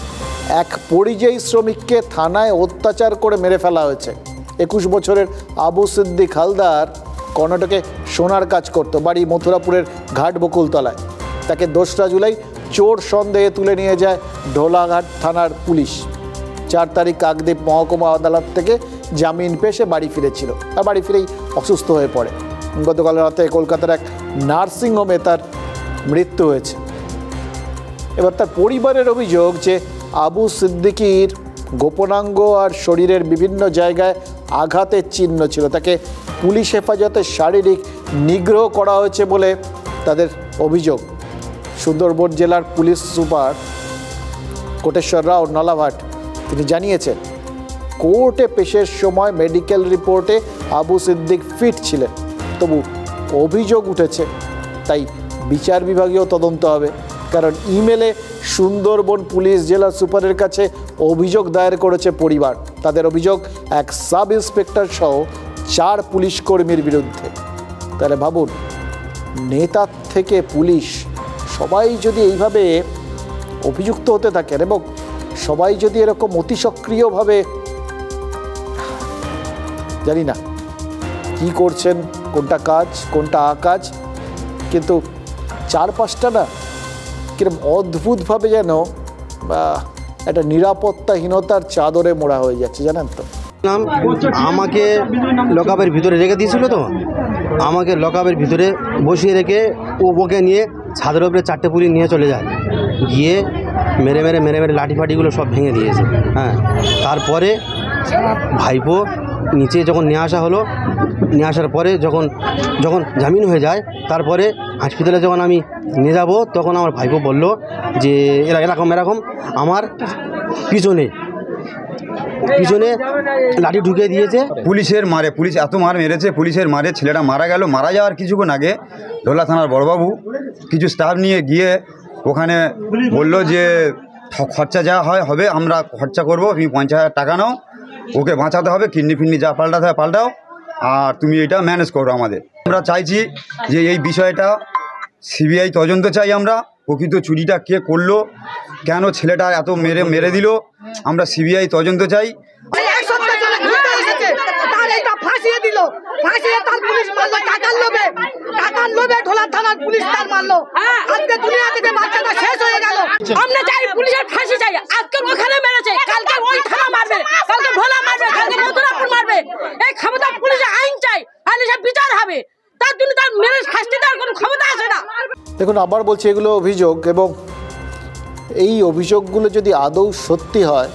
S2: এক পরিযায়ী শ্রমিককে থানায় অত্যাচার করে মেরে ফেলা হয়েছে। 21 বছরের আবু সিদ্দিক হালদার কর্ণাটকে সোনার কাজ করত, বাড়ি মথুরাপুরের ঘাট বকুলতলায়। তাকে 2রা জুলাই চোর সন্দেহে তুলে নিয়ে যায় ঢোলাঘাট থানার পুলিশ। 4 তারিখ কাকদ্বীপ মহকুমা আদালত থেকে জামিন পেয়ে সে বাড়ি ফিরেছিল। আর বাড়ি ফিরেই অসুস্থ হয়ে পড়ে। গতকাল রাতে কলকাতার এক নার্সিংহোমে তার মৃত্যু হয়েছে। এবার তার পরিবারের অভিযোগ যে আবু সিদ্দিকির গোপনাঙ্গ আর শরীরের বিভিন্ন জায়গায় আঘাতের চিহ্ন ছিল। তাকে পুলিশ হেফাজতে শারীরিক নিগ্রহ করা হয়েছে বলে তাদের অভিযোগ। সুন্দরবন জেলার পুলিশ সুপার কোটেশ্বর রাও নলাভাট তিনি জানিয়েছেন, কোর্টে পেশের সময় মেডিকেল রিপোর্টে আবু সিদ্দিক ফিট ছিলেন, তবু অভিযোগ উঠেছে। তাই বিচার বিভাগীয় তদন্ত হবে। কারণ ইমেলে সুন্দরবন পুলিশ জেলা সুপারের কাছে অভিযোগ দায়ের করেছে পরিবার। তাদের অভিযোগ এক সাব ইন্সপেক্টর সহ 4 পুলিশ কর্মীর বিরুদ্ধে। তাহলে ভাবুন, নেতা থেকে পুলিশ সবাই যদি এইভাবে অভিযুক্ত হতে থাকেন এবং সবাই যদি এরকম অতি সক্রিয়ভাবে, জানি না কি করছেন, কোনটা কাজ কোনটা আকাজ, কিন্তু 4-5টা না কিরকম অদ্ভুতভাবে যেন একটা নিরাপত্তাহীনতার চাদরে মোড়া হয়ে যাচ্ছে, জানেন তো।
S20: আমাকে লকআপের ভিতরে রেখে দিয়েছিল, তো আমাকে লকআপের ভিতরে বসিয়ে রেখে ওকে নিয়ে ছাদের উপরে 4টে পুলিশ নিয়ে চলে যায়, গিয়ে মেরে মেরে লাঠি ফাটিগুলো সব ভেঙে দিয়েছে। হ্যাঁ, তারপরে ভাইপো নিচে যখন নিয়ে আসা হলো, নিয়ে আসার পরে যখন জামিন হয়ে যায়, তারপরে হসপিটালে যখন আমি নিয়ে যাব, তখন আমার ভাইপো বলল যে এরকম আমার পিছনে লাঠি ঢুকিয়ে দিয়েছে।
S21: পুলিশ এত মার মেরেছে, পুলিশের মারে ছেলেটা মারা গেল। মারা যাওয়ার কিছুক্ষণ আগে ঢোলা থানার বড়বাবু কিছু স্টাফ নিয়ে গিয়ে ওখানে বলল যে খরচা যা হবে আমরা খরচা করব, তুমি 50,000 টাকা নাও, ওকে বাঁচাতে হবে, কিডনি যা পাল্টাতে হয় পাল্টাও, আর তুমি এটা ম্যানেজ করো আমাদের। আমরা চাইছি যে এই বিষয়টা সিবিআই তদন্ত চাই। আমরা প্রকৃত চুরিটা কে করলো, কেন ছেলেটা এত মেরে দিল, আমরা সিবিআই তদন্ত চাই।
S22: ফাঁসিয়ে দিল, ফাঁসিয়ে তার পুলিশ মারলো, টাকার লোভে ঢোলা থানার পুলিশ তার মারলো। আজকে দুনিয়া থেকে বাচ্চাটা শেষ হয়ে গেল। আমরা চাই পুলিশের ফাঁসি চাই। আজকে ওখানে মেরেছে, কালকে ওই থানা মারবে, কালকে ঢোলা মারবে, কালকে মথুরাপুর মারবে। এই ক্ষমতা পুলিশের আইন চাই, আইনে সব বিচার হবে। তার জন্য তার মেরে শাস্তি দেওয়ার কোনো ক্ষমতা আছে না।
S2: দেখুন, আবার বলছি, এগুলো অভিযোগ, এবং এই অভিযোগগুলো যদি আদৌ সত্যি হয়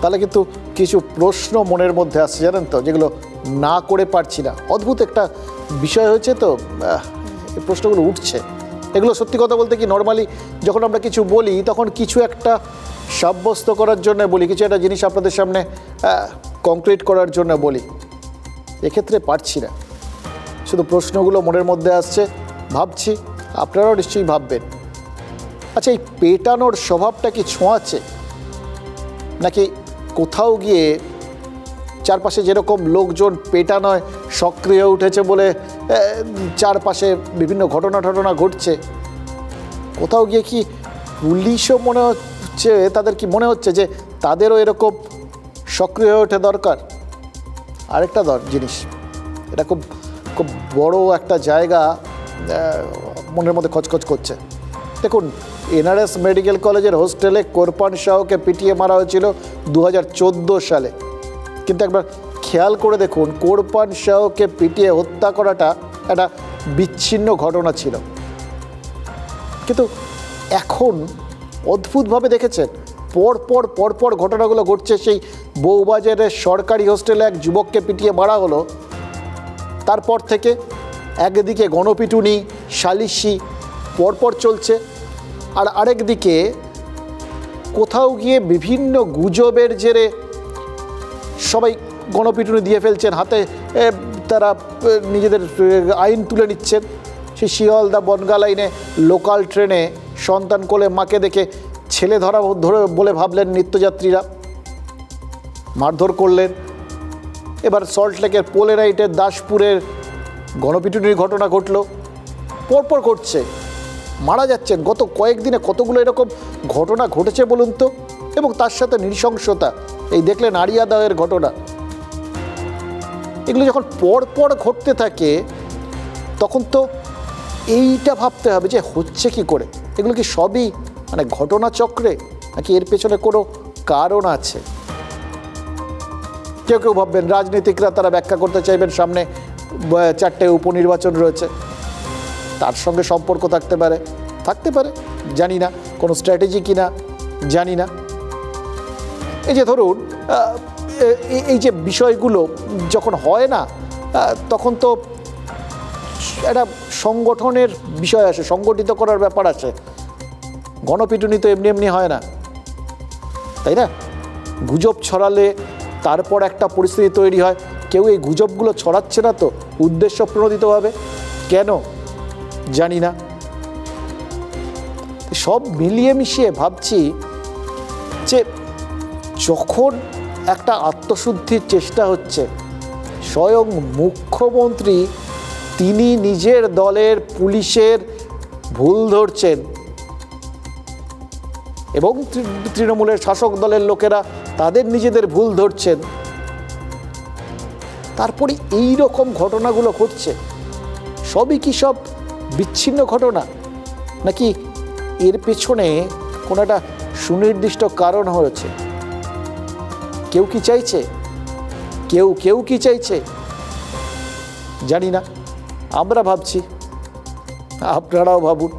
S2: তাহলে কিন্তু কিছু প্রশ্ন মনের মধ্যে আসছে, জানেন তো, যেগুলো না করে পারছি না। অদ্ভুত একটা বিষয় হয়েছে, তো এই প্রশ্নগুলো উঠছে। এগুলো সত্যি কথা বলতে কি, নর্মালি যখন আমরা কিছু বলি তখন কিছু একটা সাব্যস্ত করার জন্য বলি, কিছু একটা জিনিস আপনাদের সামনে কংক্রিট করার জন্য বলি। এক্ষেত্রে পারছি না, শুধু প্রশ্নগুলো মনের মধ্যে আসছে, ভাবছি, আপনারাও নিশ্চয়ই ভাববেন। আচ্ছা, এই পেটানোর স্বভাবটা কি ছোঁয়াচ্ছে, নাকি কোথাও গিয়ে চারপাশে যেরকম লোকজন পেটানোয় সক্রিয় উঠেছে বলে চারপাশে বিভিন্ন ঘটনা ঘটছে, কোথাও গিয়ে কি পুলিশও মনে হচ্ছে, তাদের কি মনে হচ্ছে যে তাদেরও এরকম সক্রিয় হয়ে ওঠা দরকার? আরেকটা জিনিস, এটা খুব বড় একটা জায়গা মনের মধ্যে খচখচ করছে। দেখুন, এনআরএস মেডিকেল কলেজের হোস্টেলে কোরপান শাহকে পিটিয়ে মারা হয়েছিল 2014 সালে। কিন্তু একবার খেয়াল করে দেখুন, কোরপান শাহকে পিটিয়ে হত্যা করাটা একটা বিচ্ছিন্ন ঘটনা ছিল, কিন্তু এখন অদ্ভুতভাবে দেখেছেন পরপর ঘটনাগুলো ঘটছে। সেই বউবাজারের সরকারি হোস্টেলে এক যুবককে পিটিয়ে মারা হলো, তারপর থেকে একদিকে গণপিটুনি সালিশি পরপর চলছে, আর আরেকদিকে কোথাও গিয়ে বিভিন্ন গুজবের জেরে সবাই গণপিটুনি দিয়ে ফেলছেন, হাতে তারা নিজেদের আইন তুলে নিচ্ছেন। সেই শিয়ালদা বনগা লাইনে লোকাল ট্রেনে সন্তান কোলে মাকে দেখে ছেলে ধরে বলে ভাবলেন নিত্যযাত্রীরা, মারধর করলেন। এবার সল্টলেকের পোলেরাইটের দাসপুরের গণপিটুনির ঘটনা ঘটল, পরপর ঘটছে, মারা যাচ্ছেন। গত কয়েকদিনে কতগুলো এরকম ঘটনা ঘটেছে বলুন তো, এবং তার সাথে নৃশংসতা। এই দেখলেন আরিয়াদায়ের ঘটনা। এগুলো যখন পরপর ঘটতে থাকে তখন তো এইটা ভাবতে হবে যে হচ্ছে কি করে, এগুলো কি সবই মানে ঘটনাচক্রে, নাকি এর পেছনে কোনো কারণ আছে? কেউ কেউ ভাববেন রাজনীতিকরা তারা ব্যাখ্যা করতে চাইবেন সামনে 4টে উপনির্বাচন রয়েছে, তার সঙ্গে সম্পর্ক থাকতে পারে, জানি না, কোনো স্ট্র্যাটেজি কিনা জানি না। এই যে ধরুন এই যে বিষয়গুলো যখন হয় না, তখন তো একটা সংগঠনের বিষয় আসে, সংগঠিত করার ব্যাপার আছে। গণপিটুনি তো এমনি হয় না, তাই না? গুজব ছড়ালে তারপর একটা পরিস্থিতি তৈরি হয়। কেউ এই গুজবগুলো ছড়াচ্ছে না তো উদ্দেশ্য প্রণোদিতভাবে, কেন জানি না। সব মিলিয়ে মিশিয়ে ভাবছি যে যখন একটা আত্মশুদ্ধির চেষ্টা হচ্ছে, স্বয়ং মুখ্যমন্ত্রী তিনি নিজের দলের পুলিশের ভুল ধরছেন এবং তৃণমূলের শাসক দলের লোকেরা তাদের নিজেদের ভুল ধরছেন, তারপরে এই রকম ঘটনাগুলো ঘটছে। সবই কি সব বিচ্ছিন্ন ঘটনা, নাকি এর পেছনে কোনো একটা সুনির্দিষ্ট কারণ হয়েছে? কেউ কি চাইছে জানি না। আমরা ভাবছি, আপনারাও ভাবুন।